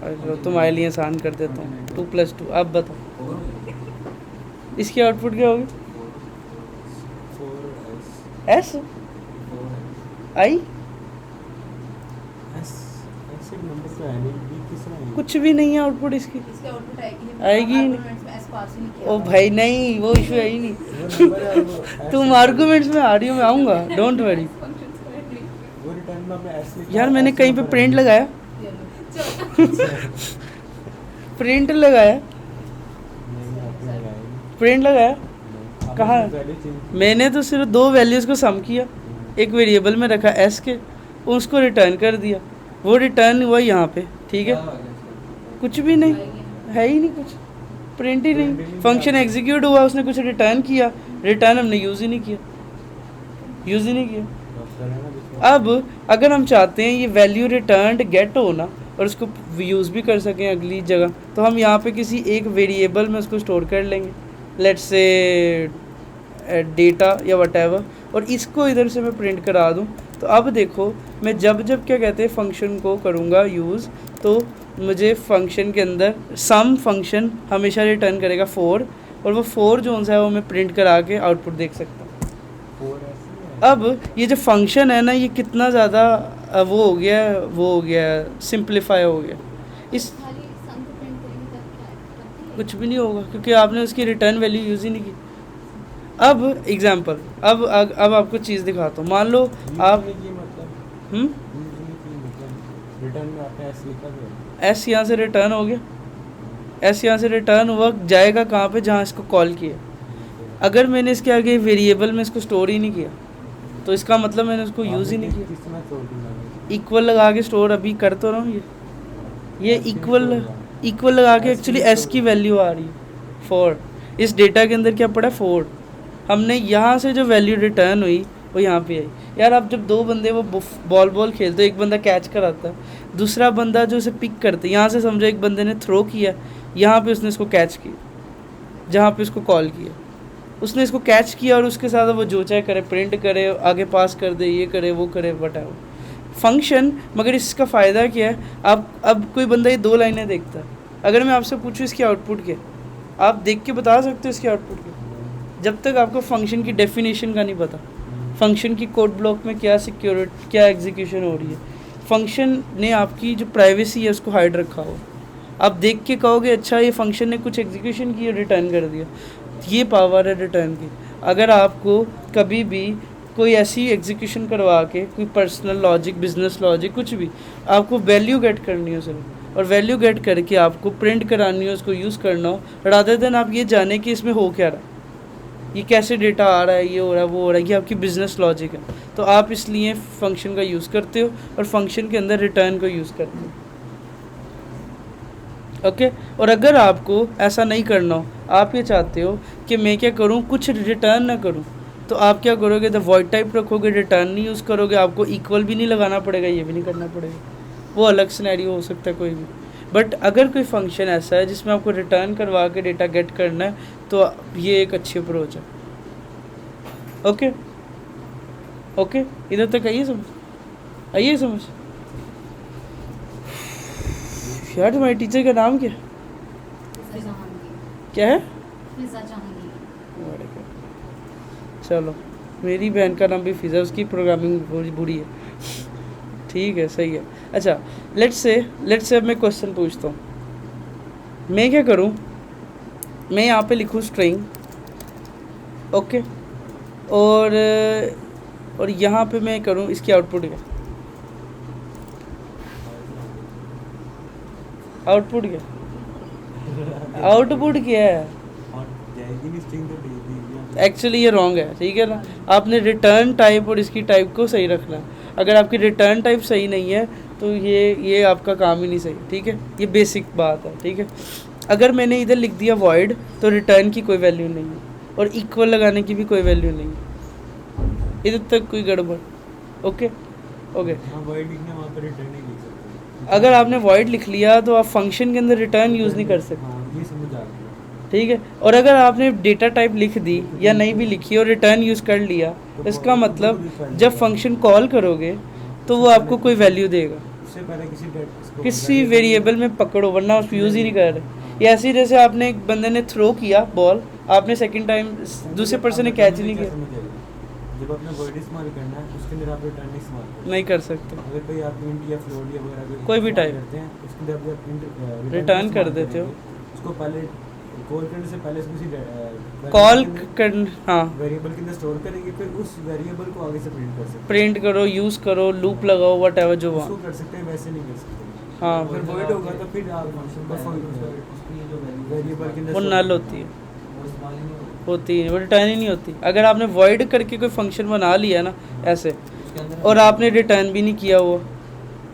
S1: अरे तुम्हारे लिए आसान कर देता हूँ, 2 + 2। अब बताओ इसकी आउटपुट क्या होगी,
S4: 4s
S1: एस आई
S4: ऐसे नंबर तो है नहीं, बी किस में है?
S1: कुछ भी नहीं है आउटपुट इसकी।
S2: इसके आउटपुट आएगी
S1: आएगी ही नहीं।
S2: आर्गुमेंट्स में एस पास ही नहीं किया
S1: ओ
S2: हुआ।
S1: भाई नहीं, वो इशू है ही नहीं।
S4: वो नंबर है वो S
S1: तुम आर्गूमेंट्स में आ रही हो, मैं आऊँगा, डोंट वरी।
S2: Functions को ऐड नहीं
S4: वो रिटर्न में आपने s लिखा
S1: यार
S4: है,
S1: मैंने
S4: S
S1: कहीं पे
S4: नंबर
S1: प्रिंट
S4: है।
S1: लगाया,
S2: चलो
S1: प्रिंट लगाया,
S4: नहीं आपने लगाया नहीं।
S1: प्रिंट लगाया।
S4: नहीं, आपने
S1: कहाँ?
S4: तो पहले change
S1: मैंने तो सिर्फ दो वैल्यूज़ को सम किया, एक वेरिएबल में रखा एस के, उसको रिटर्न कर दिया, वो रिटर्न हुआ यहाँ पे, ठीक है। कुछ भी नहीं है ही नहीं, कुछ प्रिंट ही नहीं, फंक्शन एग्जीक्यूट हुआ, उसने कुछ रिटर्न किया, रिटर्न हमने यूज़ ही नहीं किया।
S4: डॉक्टर है ना जिसमें
S1: अब अगर हम चाहते हैं ये वैल्यू रिटर्न गेट हो ना और उसको यूज़ भी कर सकें अगली जगह, तो हम यहाँ पे किसी एक वेरिएबल में उसको स्टोर कर लेंगे, लेट्स से डेटा या वटेवर, और इसको इधर से मैं प्रिंट करा दूँ तो अब देखो मैं जब जब क्या कहते हैं फंक्शन को करूँगा यूज़, तो मुझे फंक्शन के अंदर सम फंक्शन हमेशा रिटर्न करेगा 4, और वो 4 जो सा है वो मैं प्रिंट करा के आउटपुट देख सकता हूँ।
S4: 4 ऐसे है।
S1: अब ये जो फंक्शन है ना, ये कितना ज़्यादा वो हो गया सिंप्लीफाई हो गया। इस
S2: खाली सम को प्रिंट करेंगे तब क्या है? तब
S1: कुछ भी नहीं होगा क्योंकि आपने उसकी रिटर्न वैल्यू यूज़ ही नहीं की। अब एग्जांपल, अब आपको चीज़ दिखाता हूँ। मान लो आप
S4: Usually की मतलब
S1: हम्म
S4: usually की मतलब रिटर्न में आपने ऐसे लिखा है।
S1: एस यहाँ से रिटर्न हो गया, एस यहाँ से रिटर्न हुआ, जाएगा कहाँ पे, जहाँ इसको कॉल किया। अगर मैंने इसके आगे वेरिएबल में इसको स्टोर ही नहीं किया तो इसका मतलब मैंने उसको यूज़ ही नहीं किया।
S4: किस में छोड़ दूंगा
S1: इक्वल लगा के स्टोर अभी कर तो रहा हूँ, ये इक्वल लगा के एक्चुअली एस की वैल्यू आ रही है 4। इस डेटा के अंदर क्या पड़ा 4, हमने यहाँ से जो वैल्यू रिटर्न हुई वो यहाँ पे आई। यार आप जब दो बंदे वो बॉल खेलते, एक बंदा कैच कराता है, दूसरा बंदा जो उसे पिक करते, यहाँ से समझो एक बंदे ने थ्रो किया, यहाँ पे उसने इसको कैच किया, जहाँ पे उसको कॉल किया, उसने इसको कैच किया और उसके साथ वो जो चाहे करे, प्रिंट करे, आगे पास कर दे, ये करे वो करे, वटएवर फंक्शन। मगर इसका फ़ायदा क्या है, अब कोई बंदा ये 2 लाइनें देखता है, अगर मैं आपसे पूछूँ इसकी आउटपुट क्या, आप देख के बता सकते हो इसकी आउटपुट क्या, जब तक आपको फंक्शन की डेफिनेशन का नहीं पता, फंक्शन की कोड ब्लॉक में क्या सिक्योरिटी, क्या एग्जीक्यूशन हो रही है, फंक्शन ने आपकी जो प्राइवेसी है उसको हाइड रखा हो, आप देख के कहोगे अच्छा ये फंक्शन ने कुछ एग्जीक्यूशन की और रिटर्न कर दिया। ये पावर है रिटर्न की। अगर आपको कभी भी कोई ऐसी एग्जीक्यूशन करवा के, कोई पर्सनल लॉजिक, बिजनेस लॉजिक, कुछ भी आपको वैल्यू गेट करनी हो सिर्फ, और वैल्यू गेट करके आपको प्रिंट करानी हो, उसको यूज़ करना हो, रादर देन आप ये जाने कि इसमें हो क्या रहा है, ये कैसे डेटा आ रहा है, ये हो रहा है, वो हो रहा है, ये आपकी बिजनेस लॉजिक है, तो आप इसलिए फंक्शन का यूज़ करते हो और फंक्शन के अंदर रिटर्न को यूज़ करते हो। ओके और अगर आपको ऐसा नहीं करना हो, आप ये चाहते हो कि मैं क्या करूँ, कुछ रिटर्न ना करूँ, तो आप क्या करोगे, द वॉइड टाइप रखोगे, रिटर्न नहीं यूज़ करोगे, आपको इक्वल भी नहीं लगाना पड़ेगा, ये भी नहीं करना पड़ेगा, वो अलग सिनेरियो हो सकता है कोई भी। बट अगर कोई फंक्शन ऐसा है जिसमें आपको रिटर्न करवा के डेटा गेट करना है, तो ये एक अच्छी अप्रोच है। ओके ओके इधर तक आइए समझ। यार तुम्हारे टीचर का नाम क्या है?
S2: फिजा जहांगीर।
S1: क्या है?
S2: फिजा जहांगीर।
S1: चलो मेरी बहन का नाम भी फिज़ा, उसकी प्रोग्रामिंग बुरी है। ठीक है, सही है। अच्छा लेट्स से अब मैं क्वेश्चन पूछता हूँ, मैं क्या करूँ, मैं यहाँ पे लिखूँ स्ट्रिंग, ओके, और यहाँ पे मैं करूँ इसकी आउटपुट क्या, आउटपुट क्या है?
S4: और जाएगी नहीं स्ट्रिंग तो दे दी।
S1: एक्चुअली ये रॉन्ग है, ठीक है ना। आपने रिटर्न टाइप और इसकी टाइप को सही रखना है। अगर आपकी रिटर्न टाइप सही नहीं है तो ये आपका काम ही नहीं सही, ठीक है। ये बेसिक बात है, ठीक है। अगर मैंने इधर लिख दिया वॉइड तो रिटर्न की कोई वैल्यू नहीं है और इक्वल लगाने की भी कोई वैल्यू नहीं है, इधर तक कोई गड़बड़? ओके
S4: हाँ वॉइड लिखना, वहाँ पर रिटर्न नहीं लिख सकते।
S1: अगर आपने वॉइड लिख लिया तो आप फंक्शन के अंदर रिटर्न यूज़ नहीं कर सकते,
S4: हाँ ये समझ आ गया।
S1: ठीक है। और अगर आपने डेटा टाइप लिख दी या नहीं भी लिखी और रिटर्न यूज़ कर लिया, इसका मतलब जब फंक्शन कॉल करोगे तो वो आपको कोई वैल्यू देगा।
S4: उससे पहले
S1: किसी वेरिएबल में पकड़ो, वरना उसको यूज़ ही नहीं कर रहे। ये ऐसे जैसे आपने एक बंदे ने थ्रो किया बॉल, आपने सेकंड टाइम दूसरे पर्सन ने कैच नहीं किया,
S4: जब आपने वर्ड इस्तेमाल करना है उसके अंदर आप रिटर्न नहीं इस्तेमाल करते।
S1: नहीं कर सकते।
S4: अगर कोई आप इंट या फ्लोट या वगैरह
S1: कोई भी
S4: इस्तेमाल
S1: टाइप
S4: करते हैं, उसके अंदर आप जब
S1: रिटर्न कर देते हो,
S4: उसको पहले कॉल करने से पहले
S1: कॉल कर, हाँ
S4: वेरिएबल के अंदर स्टोर करेंगे, फिर उस वेरिएबल को आगे से प्रिंट कर सकते हैं।
S1: प्रिंट करो, यूज़ करो, लूप लगाओ, वट एवर जो
S4: उसको
S1: वहाँ,
S4: कर सकते हैं, वैसे नहीं कर सकते।
S1: हाँ
S4: फिर वॉइड होगा तो फिर आप वेरिएबल के अंदर
S1: वो
S4: store
S1: नल
S4: करेंगे।
S1: होती है, होती है, वो रिटर्न ही नहीं होती। अगर आपने वॉइड करके कोई फंक्शन बना लिया ना ऐसे, और आपने रिटर्न भी नहीं किया हुआ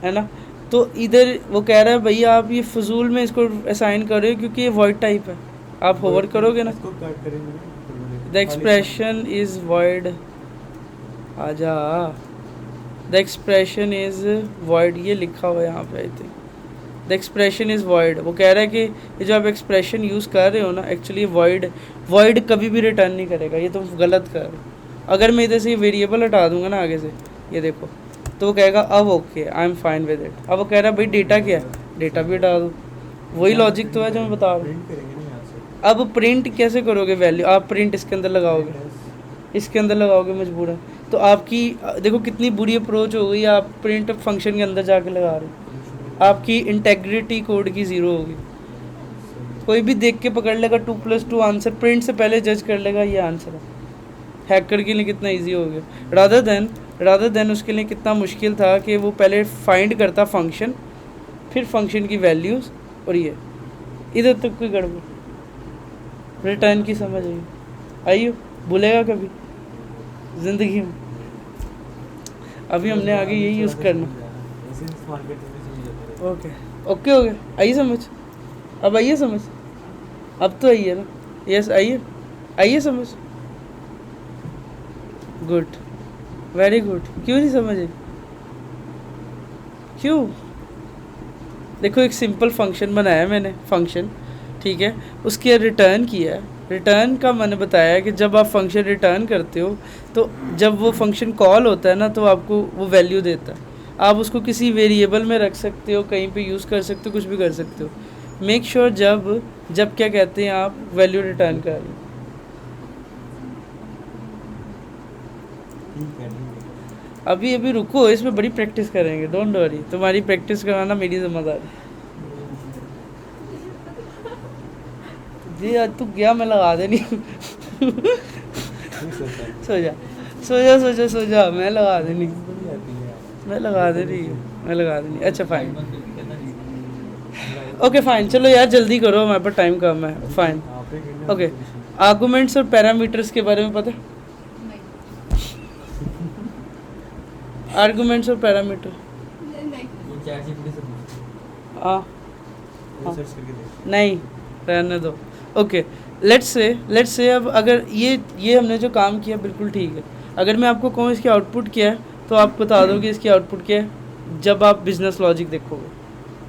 S1: है ना, तो इधर वो कह रहा है भैया आप ये फजूल में इसको असाइन कर रहे हो क्योंकि ये वॉइड टाइप है। आप होवर करोगे ना,
S4: इसको कट करेंगे,
S1: द एक्सप्रेशन इज़ वॉइड, आजा, द एक्सप्रेशन इज़ वॉइड, ये लिखा हुआ है यहाँ पे I think, the expression is void. वो कह रहा है कि ये जो आप एक्सप्रेशन यूज़ कर रहे हो ना, एक्चुअली वॉइड कभी भी रिटर्न नहीं करेगा, ये तुम गलत कर रहे हो। अगर मैं इधर से ये वेरिएबल हटा दूंगा ना आगे से, ये देखो, तो वो कहेगा अब okay I am fine with it. अब वो कह रहा है भाई डेटा क्या है, डेटा भी हटा दो। वही लॉजिक तो है जो मैं बता रहा हूँ।
S4: प्रिंट करेंगे ना यहाँ से।
S1: अब प्रिंट कैसे करोगे वैल्यू, आप प्रिंट इसके अंदर लगाओगे, इसके अंदर लगाओगे मजबूरन, तो आपकी देखो कितनी बुरी अप्रोच हो गई, आप प्रिंट फंक्शन के अंदर जाके लगा रहे हो, आपकी इंटेग्रिटी कोड की ज़ीरो होगी। कोई भी देख के पकड़ लेगा 2+2 आंसर, प्रिंट से पहले जज कर लेगा ये आंसर है। हैकर के लिए कितना इजी हो गया, रादर देन उसके लिए कितना मुश्किल था कि वो पहले फाइंड करता फंक्शन, फिर फंक्शन की वैल्यूज़, और ये इधर तक कोई गड़बड़। रिटर्न की समझ आई हो, भूलेगा कभी ज़िंदगी में। अभी हमने आगे यही यूज़ करना।
S4: ऐसे मार्केट में चली जाता है।
S1: ओके ओके हो गया, आइए समझ, अब आइए समझ, अब तो आइए ना, यस आइए समझ, गुड, वेरी गुड। क्यों नहीं समझे, क्यों? देखो एक सिंपल फंक्शन बनाया मैंने, फंक्शन ठीक है, उसके रिटर्न किया है। रिटर्न का मैंने बताया कि जब आप फंक्शन रिटर्न करते हो तो जब वो फंक्शन कॉल होता है ना तो आपको वो वैल्यू देता है। आप उसको किसी वेरिएबल में रख सकते हो, कहीं पे यूज़ कर सकते हो, कुछ भी कर सकते हो। मेक श्योर जब क्या कहते हैं आप वैल्यू रिटर्न कर रहे हो।
S4: ठीक है, ठीक है।
S1: अभी रुको, इसमें बड़ी प्रैक्टिस करेंगे, डोंट वरी। तुम्हारी प्रैक्टिस कराना मेरी जिम्मेदारी। जी आज तू गया, मैं लगा देनी। सो जा, मैं लगा देनी, मैं लगा देनी। अच्छा फाइन, ओके फाइन, चलो यार जल्दी करो, हमारे पास टाइम कम है। Fine, okay. आर्गुमेंट्स और पैरामीटर्स के बारे में पता है? आर्गुमेंट्स और पैरामीटर,
S3: वो चैट जीपीटी से पूछो।
S1: हाँ
S4: सर्च करके देख।
S1: नहीं, रहने दो। ओके, लेट्स से अब अगर ये हमने जो काम किया बिल्कुल ठीक है। अगर मैं आपको कहूँ इसकी आउटपुट क्या है तो आप बता दोगे इसकी आउटपुट क्या है। जब आप बिजनेस लॉजिक देखोगे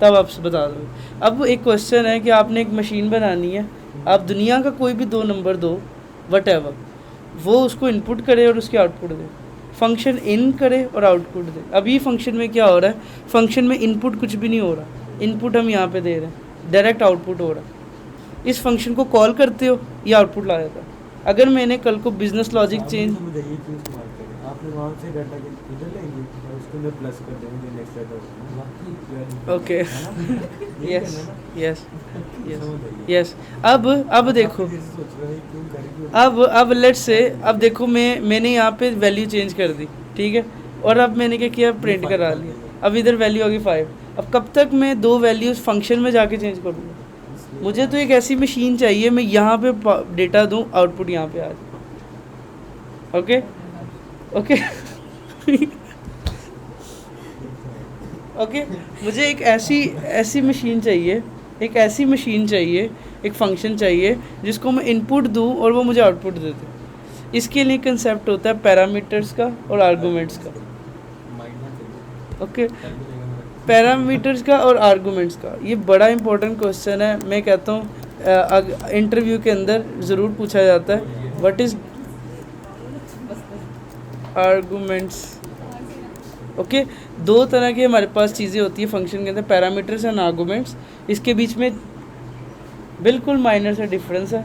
S1: तब आप बता दोगे। अब एक क्वेश्चन है कि आपने एक मशीन बनानी है, आप दुनिया का कोई भी 2 नंबर दो, वट वो उसको इनपुट करे और उसकी आउटपुट दे। फंक्शन इन करे और आउटपुट दे। अभी फंक्शन में क्या हो रहा है, फंक्शन में इनपुट कुछ भी नहीं हो रहा, इनपुट हम यहाँ पे दे रहे हैं, डायरेक्ट आउटपुट हो रहा है। इस फंक्शन को कॉल करते हो, ये आउटपुट ला देता है। अगर मैंने कल को बिजनेस लॉजिक चेंज,
S4: मुझे ये क्यों इस्तेमाल करें, आपने वहाँ से डाटा के इधर लेंगे और उसके अंदर प्लस कर देंगे नेक्स्ट डाटा।
S1: Okay, yes. अब देखो, अब लेट्स से, अब देखो मैंने यहाँ पे वैल्यू चेंज कर दी, ठीक है, और अब मैंने क्या किया, प्रिंट करा लिया। अब इधर वैल्यू होगी 5। अब कब तक मैं 2 वैल्यूज़ फंक्शन में जाके चेंज करूँगा? मुझे तो एक ऐसी मशीन चाहिए, मैं यहाँ पे डेटा दूँ, आउटपुट यहाँ पे आ जाए। ओके ओके मुझे एक ऐसी मशीन चाहिए, एक फंक्शन चाहिए जिसको मैं इनपुट दूँ और वो मुझे आउटपुट दे दे। इसके लिए कंसेप्ट होता है पैरामीटर्स का और आर्गूमेंट्स का। ओके, पैरामीटर्स का और आर्गूमेंट्स का, ये बड़ा इंपॉर्टेंट क्वेश्चन है। मैं कहता हूँ इंटरव्यू के अंदर ज़रूर पूछा जाता है, व्हाट इज़ आर्गूमेंट्स। ओके, 2 तरह की हमारे पास चीज़ें होती है फंक्शन के अंदर, पैरामीटर्स एंड आर्गूमेंट्स। इसके बीच में बिल्कुल माइनर सा डिफरेंस है।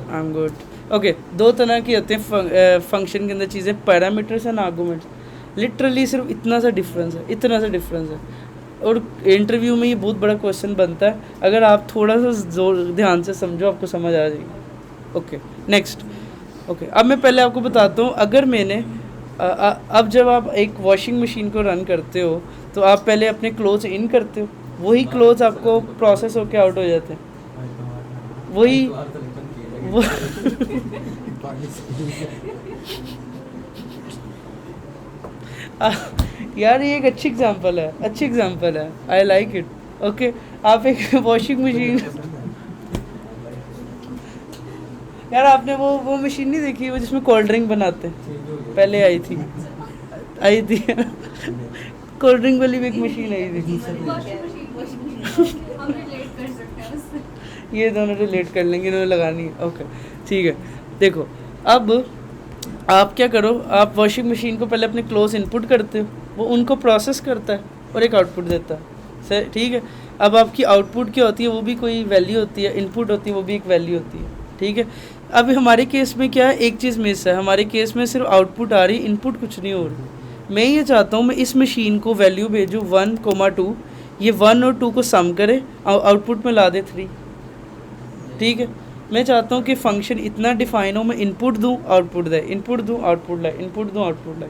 S1: I am good. ओके, 2 तरह की होते हैं फंक्शन के अंदर चीज़ें, पैरामीटर्स एंड आर्गूमेंट्स। लिटरली सिर्फ इतना सा डिफरेंस है, और इंटरव्यू में ये बहुत बड़ा क्वेश्चन बनता है। अगर आप थोड़ा सा जोर ध्यान से समझो, आपको समझ आ जाएगी। Okay, next. ओके, अब मैं पहले आपको बताता हूँ, अगर मैंने अब जब आप एक वॉशिंग मशीन को रन करते हो तो आप पहले अपने क्लोथ्स इन करते हो, वही क्लोथ्स आपको प्रोसेस होकर आउट हो जाते हैं, वही वो यार ये एक अच्छी एग्जांपल है, आई लाइक इट। ओके, आप एक वॉशिंग मशीन, यार आपने वो मशीन नहीं देखी, वो जिसमें कोल्ड ड्रिंक बनाते हैं, पहले आई थी कोल्ड ड्रिंक वाली भी एक मशीन आई थी।
S2: हम रिलेट कर सकते हैं उससे।
S1: ये दोनों रिलेट कर लेंगे, इन्होंने लगानी है। ओके ठीक है, देखो अब आप क्या करो, आप वॉशिंग मशीन को पहले अपने क्लोज इनपुट करते हो, वो उनको प्रोसेस करता है और एक आउटपुट देता है, सही ठीक है। अब आपकी आउटपुट क्या होती है, वो भी कोई वैल्यू होती है, इनपुट होती है वो भी एक वैल्यू होती है, ठीक है। अब हमारे केस में क्या है, एक चीज़ मिस है, हमारे केस में सिर्फ आउटपुट आ रही, इनपुट कुछ नहीं हो रही। मैं ये चाहता हूँ मैं इस मशीन को वैल्यू भेजूँ 1,2, ये 1 और 2 को सम करे, आउटपुट में ला दे 3, ठीक है। मैं चाहता हूँ कि फंक्शन इतना डिफाइन हो, मैं इनपुट दूँ आउटपुट दे, इनपुट दूँ आउटपुट लाए, इनपुट दूँ आउटपुट लाए।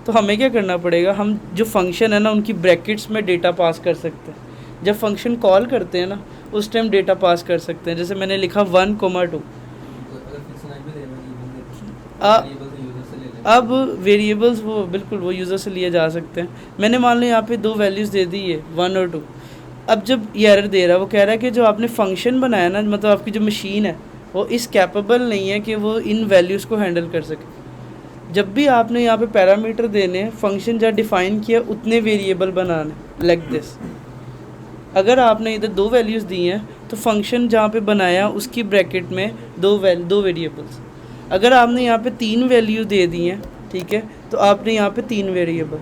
S1: तो हमें क्या करना पड़ेगा, हम जो फंक्शन है ना उनकी ब्रैकेट्स में डेटा पास कर सकते हैं। जब फंक्शन कॉल करते हैं ना उस टाइम डेटा पास कर सकते हैं। जैसे मैंने लिखा 1,2, अब वेरिएबल्स वो बिल्कुल वो यूज़र से लिए जा सकते हैं। मैंने मान लो यहाँ पे 2 वैल्यूज़ दे दी है 1 और 2। अब जब ये एरर दे रहा है, वो कह रहा है कि जो आपने फंक्शन बनाया ना, मतलब आपकी जो मशीन है वो इस कैपेबल नहीं है कि वो इन वैल्यूज़ को हैंडल कर सके। जब भी आपने यहाँ पे पैरामीटर देने हैं, फंक्शन जहाँ डिफ़ाइन किया उतने वेरिएबल बनाने, लाइक दिस। अगर आपने इधर 2 वैल्यूज़ दी हैं तो फंक्शन जहाँ पे बनाया उसकी ब्रैकेट में 2 वेरिएबल्स। अगर आपने यहाँ पे 3 वैल्यू दे दी हैं, ठीक है, तो आपने यहाँ पे 3 वेरिएबल,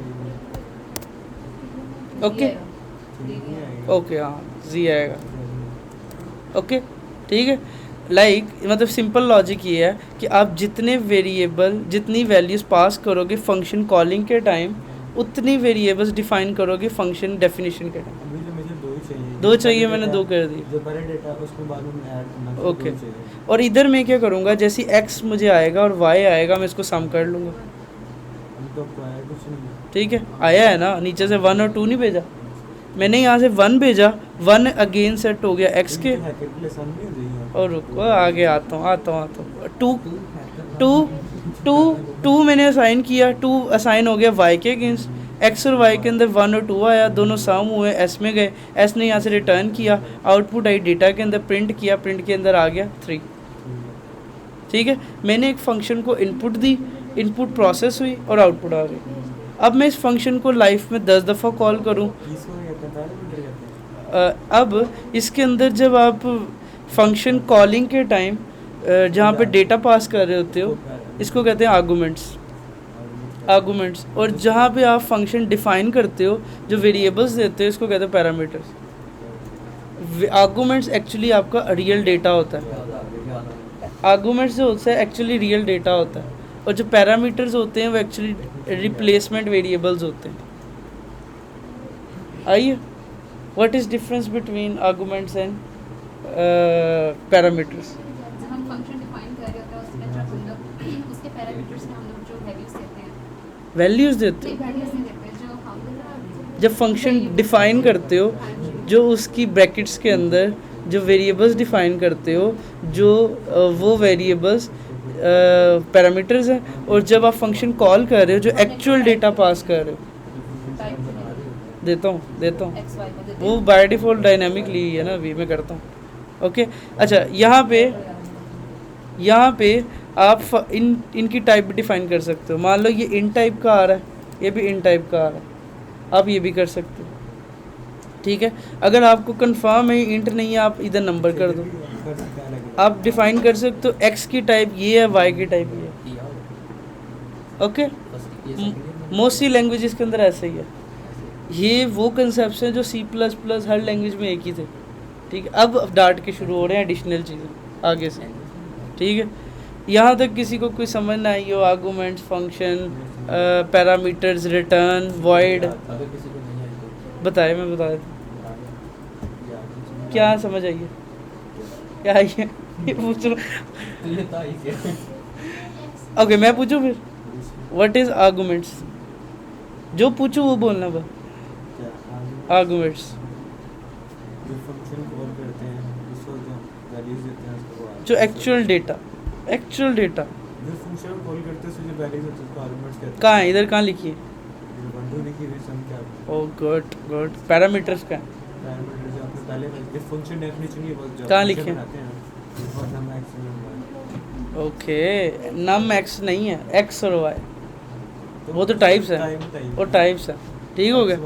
S1: ओके ओके, हाँ जी आएगा, ओके ठीक है। लाइक मतलब सिंपल लॉजिक ये है कि आप जितने वेरिएबल, जितनी वैल्यूज़ पास करोगे फंक्शन कॉलिंग के टाइम, उतनी वेरिएबल्स डिफाइन करोगे फंक्शन डेफिनेशन के टाइम।
S4: अभी तो मुझे
S1: 2 चाहिए, मैंने 2 कर दी,
S4: जो पहले डेटा उसमें बाद में ऐड करना,
S1: ओके। और इधर मैं क्या करूँगा, जैसे x मुझे आएगा और y आएगा, मैं इसको सम कर लूँगा,
S4: हम तो आपको आया कुछ नहीं,
S1: ठीक है। आया है ना, नीचे से 1 और 2 नहीं भेजा मैंने, यहाँ से 1 भेजा, 1 अगेन सेट हो गया x के, और रुको आगे आता हूँ 2 मैंने असाइन किया, 2 असाइन हो गया y के अगेंस्ट, x और y के अंदर 1 और 2 आया, दोनों सम हुए, s में गए, s ने यहाँ से रिटर्न किया, आउटपुट आई डेटा के अंदर, प्रिंट किया, प्रिंट के अंदर आ गया 3, ठीक है। मैंने एक फंक्शन को इनपुट दी, इनपुट प्रोसेस हुई और आउटपुट आ गई। अब मैं इस फंक्शन को लाइफ में 10 दफ़ा कॉल करूँ। अब इसके अंदर जब आप फंक्शन कॉलिंग के टाइम जहाँ पे डेटा पास कर रहे होते हो, इसको कहते हैं आर्गूमेंट्स, और जहाँ पे आप फंक्शन डिफाइन करते हो, जो वेरिएबल्स देते हो, इसको कहते हैं पैरामीटर्स। आर्गूमेंट्स एक्चुअली आपका रियल डेटा होता है, आर्गूमेंट्स जो होता है एक्चुअली रियल डेटा होता है, और जो पैरामीटर्स होते हैं वो एक्चुअली रिप्लेसमेंट वेरिएबल्स होते हैं। आइए, what is difference between arguments and parameters?
S2: जब हम फंक्शन डिफाइन कर रहे होते हैं उसमें जो हम लोग उसके पैरामीटर्स में हम लोग जो वैल्यूज देते हैं,
S1: वैल्यूज़ देते
S2: नहीं
S1: हो।
S2: वैल्यूज नहीं देते, जो हम
S1: जब फंक्शन डिफाइन करते हो, जो उसकी ब्रैकेट्स के अंदर जो वेरिएबल्स डिफाइन करते हो, जो वो वेरिएबल्स पैरामीटर्स हैं, और जब आप फंक्शन कॉल कर रहे हो जो एक्चुअल डेटा पास कर रहे हो, देता हूँ
S2: एक्स वाई को देते
S1: वो बाय डिफ़ॉल्ट डायनामिकली है ना, अभी मैं करता हूँ, ओके। अच्छा, यहाँ पे आप इनकी टाइप भी डिफाइन कर सकते हो। मान लो ये इन टाइप का आ रहा है, ये भी इन टाइप का आ रहा है, आप ये भी कर सकते हो, ठीक है। अगर आपको कंफर्म है इंट नहीं है, आप इधर नंबर कर दो, आप डिफाइन कर सकते हो एक्स की टाइप ये है, वाई की टाइप ये है, ओके। मोस्टली लैंग्वेजेस के अंदर ऐसा ही है। ये वो कंसेप्ट हैं जो C++ हर लैंग्वेज में एक ही थे, ठीक है। अब डार्ट के शुरू हो रहे हैं एडिशनल चीज़ें आगे से, ठीक है। यहाँ तक किसी को कोई समझ ना आई हो, arguments, function, parameters, return, void,
S3: अगर किसी को नहीं आई तो
S1: बताए, मैं बता देता हूँ। क्या समझ आई है, क्या आई है ये पूछ लो,
S3: ये था ही क्या?
S1: ओके मैं पूछूँ फिर, व्हाट इज़ आर्गूमेंट्स? जो पूछूँ वो बोलना बस। आर्गूमेंट्स
S4: जो फंक्शन कॉल करते हैं, उसको जो वैल्यूज देते हैं उसको
S1: जो एक्चुअल डेटा
S4: जो फंक्शन कॉल करते हैं उसमें जो वैल्यूज होती है उसको आर्गुमेंट्स कहते हैं।
S1: कहाँ है, इधर कहाँ लिखी है?
S4: जो बंदू लिखी हुई सम क्या
S1: ओह गुड। पैरामीटर्स का है,
S4: पैरामीटर जो आपने पहले जो फंक्शन डेफिनेशन ये बहुत जो
S1: कहाँ
S4: function
S1: लिखे?
S4: बनाते हैं और नम एक्स नम
S1: ओके। नम एक्स नहीं है, एक्स और वाई,
S4: तो
S1: वो तो टाइप्स है, वो टाइप्स है, ठीक हो गया,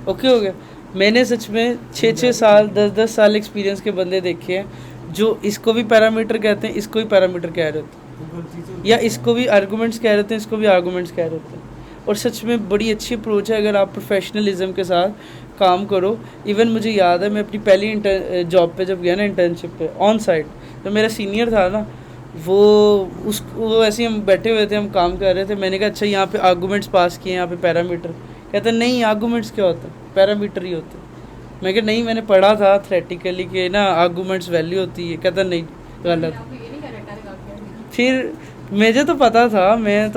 S1: ओके हो गया। मैंने सच में 6-6 साल 10-10 साल एक्सपीरियंस के बंदे देखे हैं जो इसको भी पैरामीटर कहते हैं, इसको भी पैरामीटर कह रहे होते हैं।
S4: तो गलती से
S1: या इसको भी आर्गूमेंट्स कह रहे थे, इसको भी आर्गूमेंट्स कह रहे थे। और सच में बड़ी अच्छी अप्रोच है अगर आप प्रोफेशनलिज्म के साथ काम करो। इवन मुझे याद है मैं अपनी पहली जॉब पे जब गया ना, इंटर्नशिप पे ऑन साइट, तो मेरा सीनियर था ना, वो ऐसे ही हम बैठे हुए थे, हम काम कर रहे थे। मैंने कहा अच्छा यहाँ पे आर्गूमेंट्स पास किए, यहाँ पे पैरामीटर। कहता नहीं आर्गूमेंट्स क्या होता है, पैरामीटर ही होते हैं। मैं कहा नहीं मैंने पढ़ा था थ्रेटिकली कि ना आर्गूमेंट्स वैल्यू होती है। कहता नहीं गलत।
S2: आपको ये नहीं कह रहा लगा के
S1: फिर मुझे तो पता था, मैं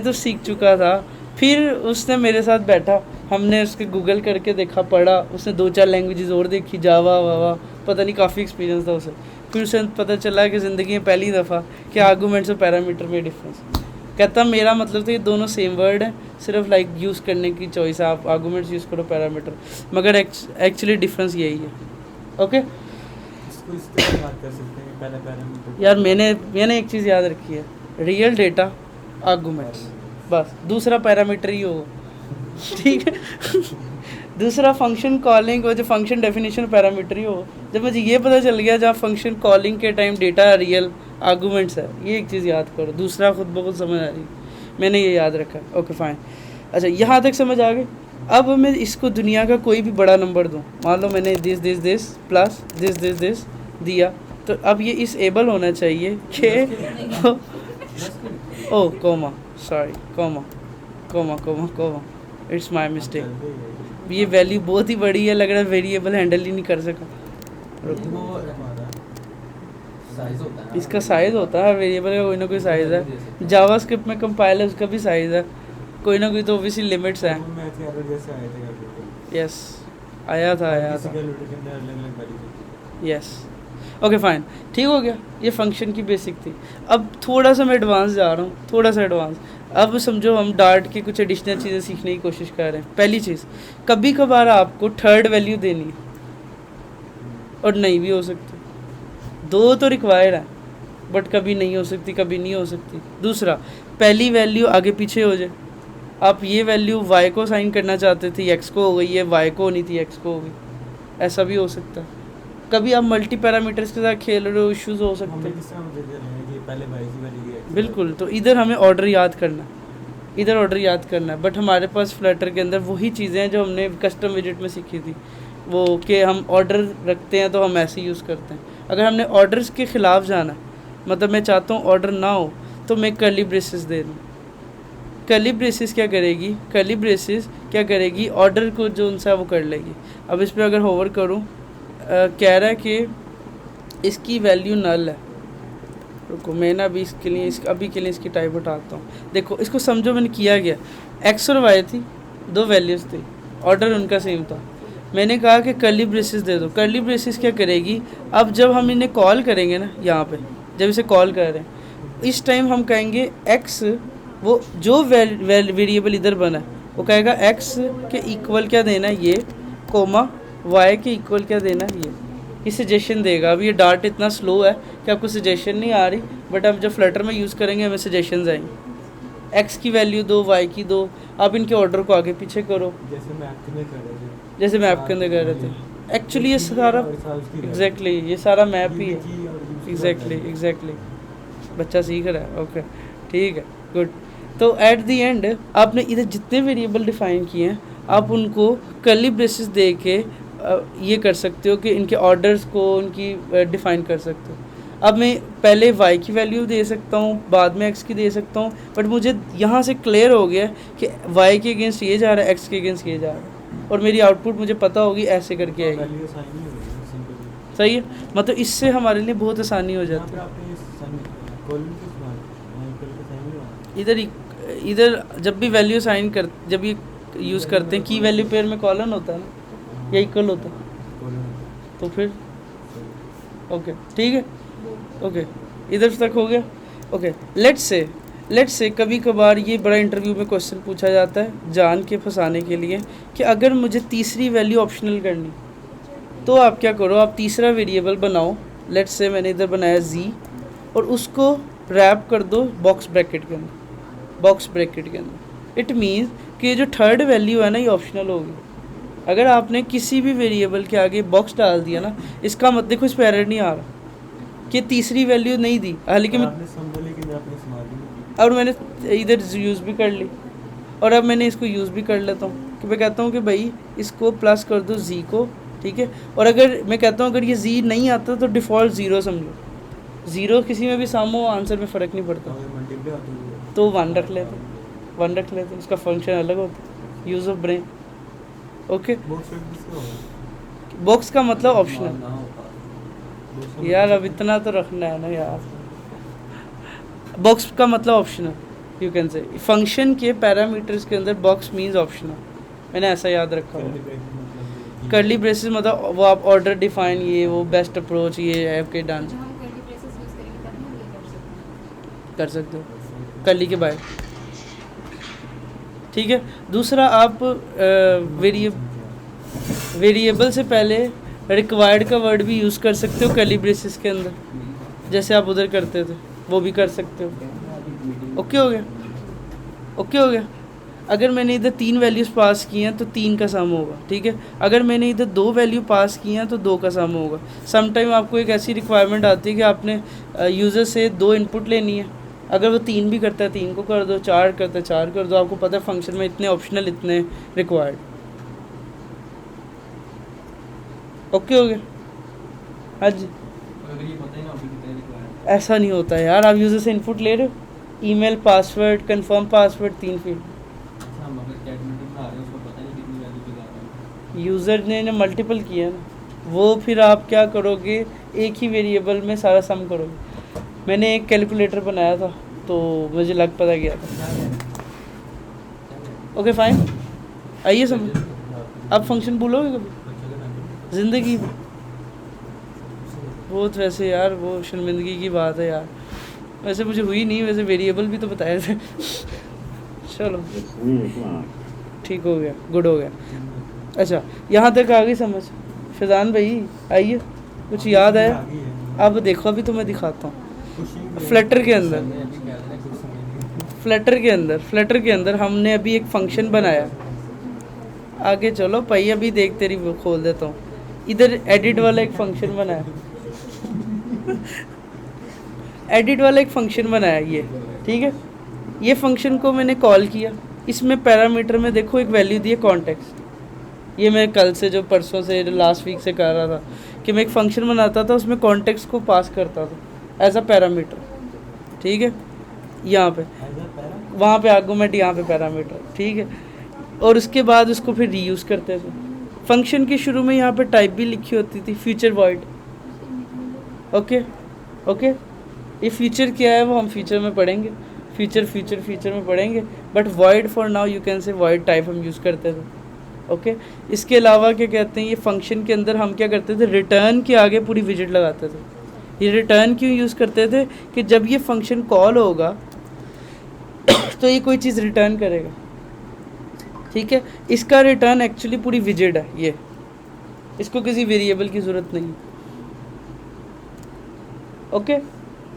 S1: तो सीख चुका था। फिर उसने मेरे साथ बैठा, हमने उसके गूगल करके देखा, पढ़ा, उसने 2-4 लैंग्वेजेस और देखी, जावा वावा, पता नहीं काफ़ी एक्सपीरियंस था उसे। फिर उसे पता चला कि ज़िंदगी में पहली दफ़ा कि आर्गूमेंट्स और पैरामीटर में डिफरेंस। कहता मेरा मतलब था ये दोनों सेम वर्ड है, सिर्फ लाइक यूज़ करने की चॉइस है, आप आर्गूमेंट्स यूज़ करो पैरामीटर, मगर एक्चुअली डिफरेंस यही है। ओके
S4: इसको इसके बात कर सकते हैं पहले पैरामीटर।
S1: यार मैंने एक चीज़ याद रखी है, रियल डेटा आर्गूमेंट्स, बस दूसरा पैरामीटर ही हो। ठीक है दूसरा फंक्शन कॉलिंग और जो फंक्शन डेफिनेशन पैरामीटर ही हो। जब मुझे ये पता चल गया जहाँ फंक्शन कॉलिंग के टाइम डेटा रियल आर्गूमेंट्स है, ये एक चीज़ याद करो, दूसरा खुद ब खुद समझ आ रही, मैंने ये याद रखा। ओके फाइन, अच्छा यहाँ तक समझ आ गई। अब मैं इसको दुनिया का कोई भी बड़ा नंबर दूँ, मान लो मैंने दिस प्लस दिस दिया, तो अब ये इस एबल होना चाहिए कि O comma, sorry comma, it's my mistake. ये वैल्यू बहुत ही बड़ी है, लग रहा है वेरिएबल हैंडल ही नहीं कर सका।
S3: साइज होता है ना,
S1: इसका साइज़ होता है, वेरिएबल का कोई ना कोई साइज़ है। जावास्क्रिप्ट में कंपाइल है, उसका भी साइज़ है, कोई ना कोई तो ऑब्वियसली लिमिट्स हैं।
S4: मैथ के एरर जैसे आए थे कभी।
S1: यस आया था
S4: किसी कैलकुलेटर के अंदर अलग-अलग वैल्यू।
S1: यस ओके फाइन, ठीक हो गया। ये फंक्शन की बेसिक थी। अब थोड़ा सा मैं एडवांस जा रहा हूँ, थोड़ा सा एडवांस। अब समझो हम डार्ट की कुछ एडिशनल चीज़ें सीखने की कोशिश कर रहे हैं। पहली चीज़, कभी कभार आपको थर्ड वैल्यू देनी है और नहीं भी हो सकती, दो तो रिक्वायर्ड है बट कभी नहीं हो सकती, कभी नहीं हो सकती। दूसरा, पहली वैल्यू आगे पीछे हो जाए, आप ये वैल्यू y को साइन करना चाहते थे, x को हो गई है, y को होनी थी x को हो गई, ऐसा भी हो सकता है। कभी आप मल्टी पैरामीटर्स के साथ खेल रहे हो, इश्यूज हो सकते
S4: हमें
S1: हैं।
S4: किस तरह मुझे दे रहे हैं कि पहले y की वैल्यू है।
S1: बिल्कुल, तो इधर हमें ऑर्डर याद करना है, इधर ऑर्डर याद करना है। बट हमारे पास फ्लटर के अंदर वही चीज़ें हैं जो हमने कस्टम विजिट में सीखी थी, वो कि हम ऑर्डर रखते हैं तो हम ऐसे यूज़ करते हैं। अगर हमने ऑर्डर्स के ख़िलाफ़ जाना है, मतलब मैं चाहता हूँ ऑर्डर ना हो, तो मैं कर्ली ब्रेसेस दे दूँ। कर्ली ब्रेसेस क्या करेगी, कर्ली ब्रेसेस क्या करेगी, ऑर्डर को जो उनसा वो कर लेगी। अब इस पर अगर होवर करूँ, कह रहा है कि इसकी वैल्यू नल है। रुको मैं ना अभी इसके लिए अभी के लिए इसकी टाइप उठाता हूँ। देखो इसको समझो, मैंने किया गया, एक्स और वाई थी, दो वैल्यूज़ थी, ऑर्डर उनका सेम था। मैंने कहा कि कर्ली ब्रेसेस दे दो। कर्ली ब्रेसेस क्या करेगी, अब जब हम इन्हें कॉल करेंगे ना, यहाँ पे जब इसे कॉल कर रहे हैं, इस टाइम हम कहेंगे एक्स, वो जो वेरिएबल इधर बना है वो कहेगा एक्स के इक्वल क्या देना है ये, कोमा वाई के इक्वल क्या देना है ये सजेशन देगा। अब ये डार्ट इतना स्लो है कि आपको सजेशन नहीं आ रही, बट अब जब फ्लटर में यूज़ करेंगे हमें सजेशन आएंगे। एक्स की वैल्यू दो, वाई की दो, आप इनके ऑर्डर को आगे पीछे करो,
S4: जैसे मैप के अंदर कर रहे थे।
S1: जैसे मैप के अंदर कर रहे थे। एक्चुअली ये सारा एग्जैक्टली ये सारा मैप ही है। एग्जैक्टली बच्चा सीख रहा है। ओके ठीक है, गुड। तो एट द एंड आपने इधर जितने वेरिएबल डिफाइन किए हैं, आप उनको कर्ली ब्रेसेस दे के ये कर सकते हो कि इनके ऑर्डर्स को उनकी डिफ़ाइन कर सकते हो। अब मैं पहले y की वैल्यू दे सकता हूँ, बाद में x की दे सकता हूँ, बट मुझे यहाँ से क्लियर हो गया कि y के अगेंस्ट ये जा रहा है, x के अगेंस्ट ये जा रहा है, और मेरी आउटपुट मुझे पता होगी ऐसे करके आएगी।
S4: वैल्यू साइन नहीं होगी, सिंपल।
S1: सही है, मतलब इससे हमारे लिए बहुत आसानी हो जाती है।
S4: आपने कॉलम किस बात
S1: इधर जब भी वैल्यू साइन कर, जब ये यूज़ करते हैं, की वैल्यू पेयर में कॉलन होता है ना, या इक्वल होता है, तो फिर ओके ठीक है। ओके इधर तक हो गया। ओके लेट्स से कभी कभार ये बड़ा इंटरव्यू में क्वेश्चन पूछा जाता है जान के फंसाने के लिए कि अगर मुझे तीसरी वैल्यू ऑप्शनल करनी, तो आप क्या करो, आप तीसरा वेरिएबल बनाओ। लेट्स से मैंने इधर बनाया z, और उसको रैप कर दो बॉक्स ब्रैकेट के अंदर। इट मीन्स कि जो थर्ड वैल्यू है ना, ये ऑप्शनल होगी। अगर आपने किसी भी वेरिएबल के आगे बॉक्स डाल दिया ना, इसका मत देखो, इस पर एरर नहीं आ रहा, कि तीसरी वैल्यू नहीं दी, हालांकि मैं
S4: आपने समझा लेकिन आपने इस्तेमाल ही नहीं की।
S1: और मैंने इधर यूज़ भी कर ली, और अब मैंने इसको यूज़ भी कर लेता हूँ कि मैं कहता हूँ कि भाई इसको प्लस कर दो जी को, ठीक है। और अगर मैं कहता हूँ अगर ये जी नहीं आता तो डिफ़ॉल्ट ज़ीरो समझो, ज़ीरो किसी में भी सामो आंसर में फ़र्क नहीं पड़ता,
S4: अगर मल्टीप्लाई होती है
S1: तो वन रख लेते, वन रख लेते, उसका फंक्शन अलग होता है, use of brain. Okay,
S4: box vector किसका होगा?
S1: बॉक्स का मतलब ऑप्शनल।
S3: ना हो पास
S4: बॉक्स का
S1: यार
S4: मतलब
S1: अब इतना तो रखना है ना यार, बॉक्स का मतलब optional, you can say function के पैरामीटर्स के अंदर बॉक्स मीन्स ऑप्शनल, मैंने ऐसा याद रखा हुआ।
S4: curly braces मतलब
S1: कर्ली ब्रेसेस मतलब वो आप ऑर्डर डिफाइन, ये वो बेस्ट अप्रोच, ये है के डन
S2: जब हम कर्ली ब्रेसेस यूज करेंगे तब हम ये कर सकते हैं।
S1: कर सकते हो कर्ली के बाहर, ठीक है। दूसरा आप वेरिएबल से पहले रिक्वायर्ड का वर्ड भी यूज़ कर सकते हो कर्ली ब्रेसेस के अंदर, जैसे आप उधर करते थे वो भी कर सकते हो। ओके हो गया, ओके हो गया। अगर मैंने इधर 3 वैल्यूज़ पास की हैं तो 3 का सम होगा, ठीक है। अगर मैंने इधर 2 वैल्यू पास की हैं तो 2 का सम होगा। सम टाइम आपको एक ऐसी रिक्वायरमेंट आती है कि आपने यूज़र से 2 इनपुट लेनी है, अगर वो 3 भी करता है 3 को कर दो, 4 करता है 4 कर दो, आपको पता है फंक्शन में इतने ऑप्शनल इतने रिक्वायर्ड। ओके हो गया, हाँ जी।
S3: अगर ये पता ही ना होगी कितने रिक्वायर्ड
S1: ऐसा नहीं होता यार, आप यूज़र से इनपुट ले रहे हो, email, password, confirm password, 3 field.
S3: अच्छा हम अगर कैलकुलेटर बना रहे हैं उसको पता नहीं कितनी वैल्यू पे जा रहा है
S1: यूज़र ने मल्टीपल किया ना, वो फिर आप क्या करोगे, एक ही वेरिएबल में सारा सम करोगे। मैंने एक कैलकुलेटर बनाया था तो मुझे लग पता गया था। ओके फाइन, आइए समझ। आप फंक्शन भूलोगे कभी ज़िंदगी में? बहुत वैसे यार वो शर्मिंदगी की बात है यार, वैसे मुझे हुई नहीं, वैसे वेरिएबल भी तो बताए थे। चलो ठीक हो गया, गुड हो गया। अच्छा यहाँ तक आ गई समझ? फैज़ान भाई आइए, कुछ याद है? अब देखो अभी तो मैं दिखाता हूँ। फ्लटर के अंदर, फ्लटर के अंदर हमने अभी एक फंक्शन बनाया। आगे चलो भाई, अभी देख तेरी वो खोल देता हूँ। इधर एडिट वाला एक फंक्शन बनाया, एडिट वाला एक फंक्शन बनाया ये, ठीक है। ये फंक्शन को मैंने कॉल किया, इसमें पैरामीटर में देखो एक वैल्यू दी है कॉन्टेक्स्ट। ये मैं कल से जो परसों से लास्ट वीक से कर रहा था कि मैं एक फंक्शन बनाता था, उसमें कॉन्टेक्स्ट को पास करता था एज अ पैरामीटर, ठीक है। यहाँ पे वहाँ पे आर्गुमेंट, यहाँ पे पैरामीटर, ठीक है। और उसके बाद उसको फिर रीयूज़ करते थे। फंक्शन के शुरू में यहाँ पे टाइप भी लिखी होती थी, फ्यूचर वॉइड। ओके ओके, ये फ्यूचर क्या है वो हम फ्यूचर में पढ़ेंगे, फ्यूचर में पढ़ेंगे, but void for now you can say void type हम यूज़ करते थे। ओके इसके अलावा क्या कहते हैं, ये फंक्शन के अंदर हम क्या करते थे, रिटर्न के आगे पूरी विजिट लगाते थे। ये रिटर्न क्यों यूज़ करते थे कि जब ये फंक्शन कॉल होगा तो ये कोई चीज़ रिटर्न करेगा, ठीक है। इसका रिटर्न एक्चुअली पूरी विजिट है, ये इसको किसी वेरिएबल की ज़रूरत नहीं। ओके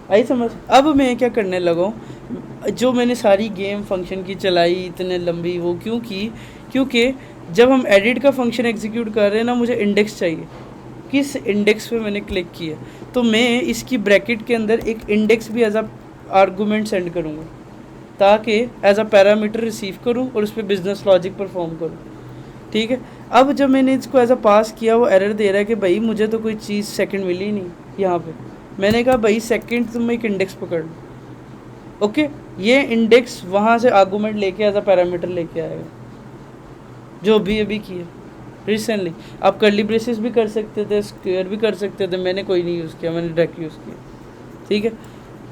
S1: आई समझ? अब मैं क्या करने लगा हूँ, जो मैंने सारी गेम फंक्शन की चलाई इतने लंबी, वो क्यों की, क्योंकि जब हम एडिट का फंक्शन एग्जीक्यूट कर रहे हैं ना, मुझे इंडेक्स चाहिए। किस इंडेक्स पे मैंने क्लिक किया, तो मैं इसकी ब्रैकेट के अंदर एक इंडेक्स भी एज अ आर्गूमेंट सेंड करूँगा, ताकि एज अ पैरामीटर रिसीव करूँ और उस पर बिजनेस लॉजिक परफॉर्म करूँ, ठीक है। अब जब मैंने इसको एज अ पास किया, वो एरर दे रहा है कि भाई मुझे तो कोई चीज़ सेकंड मिली नहीं यहाँ पे। मैंने कहा भाई सेकंड तुम एक इंडेक्स पकड़ लो। ओके ये इंडेक्स वहाँ से आर्गूमेंट लेके एज अ पैरामीटर लेके आएगा, जो अभी किया रिसेंटली। आप कर्ली ब्रेसेस भी कर सकते थे, स्क्वायर भी कर सकते थे, मैंने कोई नहीं यूज़ किया, मैंने डायरेक्ट यूज़ किया, ठीक है।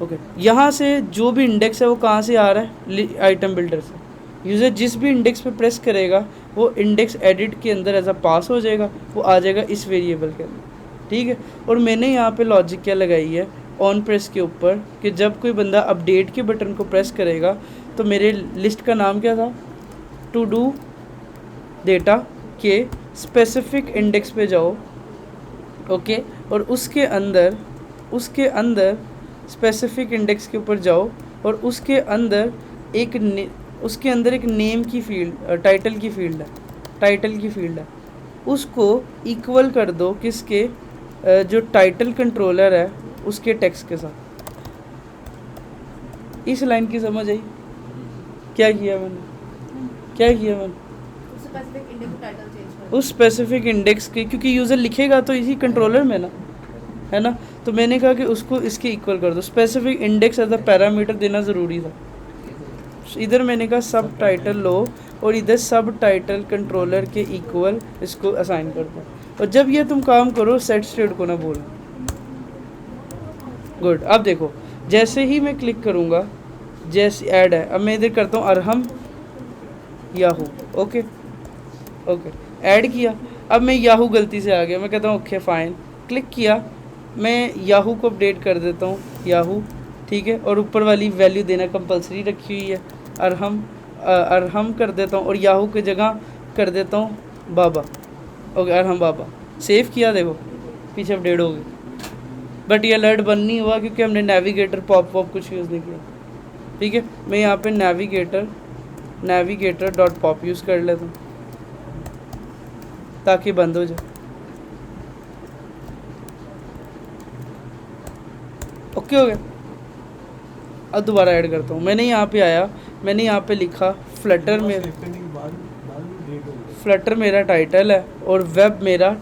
S1: ओके यहाँ से जो भी इंडेक्स है वो कहाँ से आ रहा है, आइटम बिल्डर से। यूज़र जिस भी इंडेक्स पे प्रेस करेगा वो इंडेक्स एडिट के अंदर एज अ पास हो जाएगा, वो आ जाएगा इस वेरिएबल के अंदर, ठीक है। और मैंने यहाँ पे लॉजिक क्या लगाई है, ऑन प्रेस के ऊपर, कि जब कोई बंदा अपडेट के बटन को प्रेस करेगा तो मेरे लिस्ट का नाम क्या था, टू डू डेटा के स्पेसिफिक इंडेक्स पे जाओ, ओके। और उसके अंदर स्पेसिफिक इंडेक्स के ऊपर जाओ और उसके अंदर एक नेम की फील्ड, टाइटल की फील्ड है, उसको इक्वल कर दो किसके, जो टाइटल कंट्रोलर है उसके टेक्स्ट के साथ। इस लाइन की समझ आई? क्या किया मैंने? क्या किया मैंने? उस स्पेसिफिक इंडेक्स के, क्योंकि यूज़र लिखेगा तो इसी कंट्रोलर में ना, है ना, तो मैंने कहा कि उसको इसके इक्वल कर दो। Specific index as a parameter देना ज़रूरी था। इधर मैंने कहा सब टाइटल लो और इधर सब टाइटल कंट्रोलर के इक्वल इसको असाइन कर दो। और जब ये तुम काम करो सेट स्टेट को ना बोलो। गुड। अब देखो जैसे ही मैं क्लिक करूँगा, जैसे ऐड है, अब मैं इधर करता हूँ Arham Yahoo. Okay okay, add किया। अब मैं याहू गलती से आ गया, मैं कहता हूँ ओके फाइन, क्लिक किया, मैं याहू को अपडेट कर देता हूँ याहू, ठीक है, और ऊपर वाली वैल्यू देना कंपलसरी रखी हुई है, अरहम कर देता हूँ और याहू की जगह कर देता हूँ बाबा। ओके, अरहम बाबा। सेव किया, देखो पीछे अपडेट हो गई, बट ये अलर्ट बंद नहीं हुआ क्योंकि हमने नेविगेटर पॉप कुछ यूज़ नहीं किया। ठीक है, मैं यहाँ पे नेविगेटर डॉट पॉप यूज़ कर लेता हूँ ताकि बंद हो जाए। ओके हो गया। अब दोबारा ऐड करता हूँ। मैंने यहाँ पे आया, मैंने यहाँ पे लिखा फ्लटर में, फ्लटर मेरा टाइटल है और वेब मेरा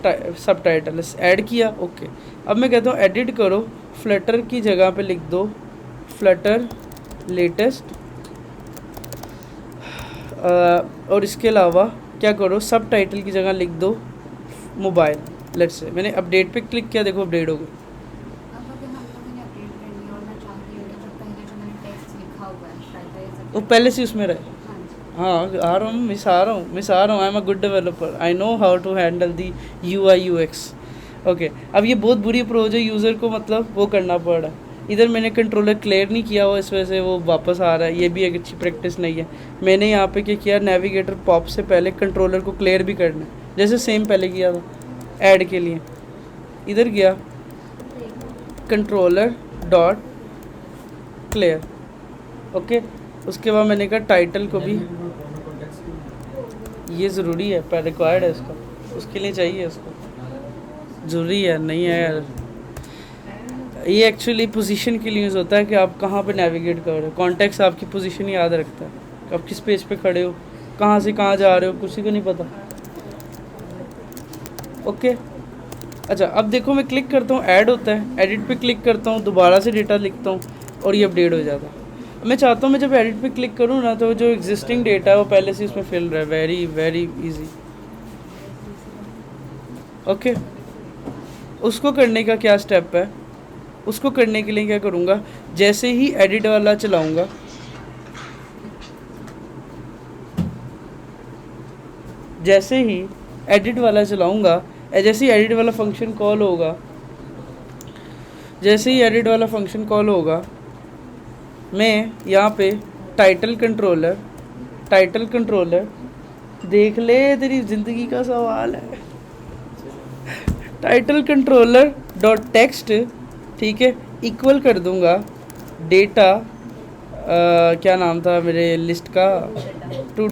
S1: सब टाइटल है, ऐड किया। ओके, अब मैं कहता हूँ एडिट करो, फ्लटर की जगह पे लिख दो फ्लटर लेटेस्ट, और इसके अलावा क्या करो, सब टाइटल की जगह लिख दो मोबाइल। लेट्स से मैंने अपडेट पे क्लिक किया, देखो अपडेट हो गई।
S2: अब अगर मैंने अपडेट करनी है और मैं चाहती हूँ कि जो पहले जो मैंने टेक्स्ट लिखा हुआ है टाइटल ये सब,
S1: वो पहले से उसमें रहे।
S2: हाँ जी,
S1: हाँ, आ रहा हूँ, मिस आ रहा हूँ। I am a good developer, I know how to handle the UI/UX। ओके, अब ये बहुत बुरी अप्रोच है, यूज़र को मतलब वो करना पड़ रहा है। इधर मैंने कंट्रोलर क्लियर नहीं किया हुआ, इस वजह से वो वापस आ रहा है। ये भी एक अच्छी प्रैक्टिस नहीं है। मैंने यहाँ पे क्या किया, नेविगेटर पॉप से पहले कंट्रोलर को क्लियर भी करना है, जैसे सेम पहले किया था ऐड के लिए। इधर गया कंट्रोलर डॉट क्लियर। ओके, उसके बाद मैंने कहा टाइटल को भी, ये ज़रूरी है, पर रिक्वायर्ड है इसका, उसके लिए चाहिए इसको, ज़रूरी है, नहीं है यार। ये एक्चुअली पोजीशन के लिए यूज़ होता है कि आप कहाँ पे नेविगेट कर रहे हो। कॉन्टेक्स्ट आपकी पोजीशन याद रखता है कि आप किस पेज पे खड़े हो, कहाँ से कहाँ जा रहे हो, किसी को नहीं पता। ओके, अच्छा, अब देखो मैं क्लिक करता हूँ, ऐड होता है, एडिट पे क्लिक करता हूँ, दोबारा से डेटा लिखता हूँ और ये अपडेट हो जाता है। मैं चाहता हूँ मैं जब एडिट पे क्लिक करूँ ना, तो जो एग्जिस्टिंग डेटा है वो पहले से इसमें फिल रहा है। Very very easy. ओके, उसको करने का क्या स्टेप है, उसको करने के लिए क्या करूँगा, जैसे ही एडिट वाला चलाऊँगा, जैसे ही एडिट वाला चलाऊँगा, जैसे ही एडिट वाला फंक्शन कॉल होगा, जैसे ही एडिट वाला फंक्शन कॉल होगा, मैं यहाँ पे टाइटल कंट्रोलर देख ले, तेरी ज़िंदगी का सवाल है। टाइटल कंट्रोलर डॉट टेक्स्ट, ठीक है, इक्वल कर दूंगा डेटा, क्या नाम था मेरे लिस्ट का, टू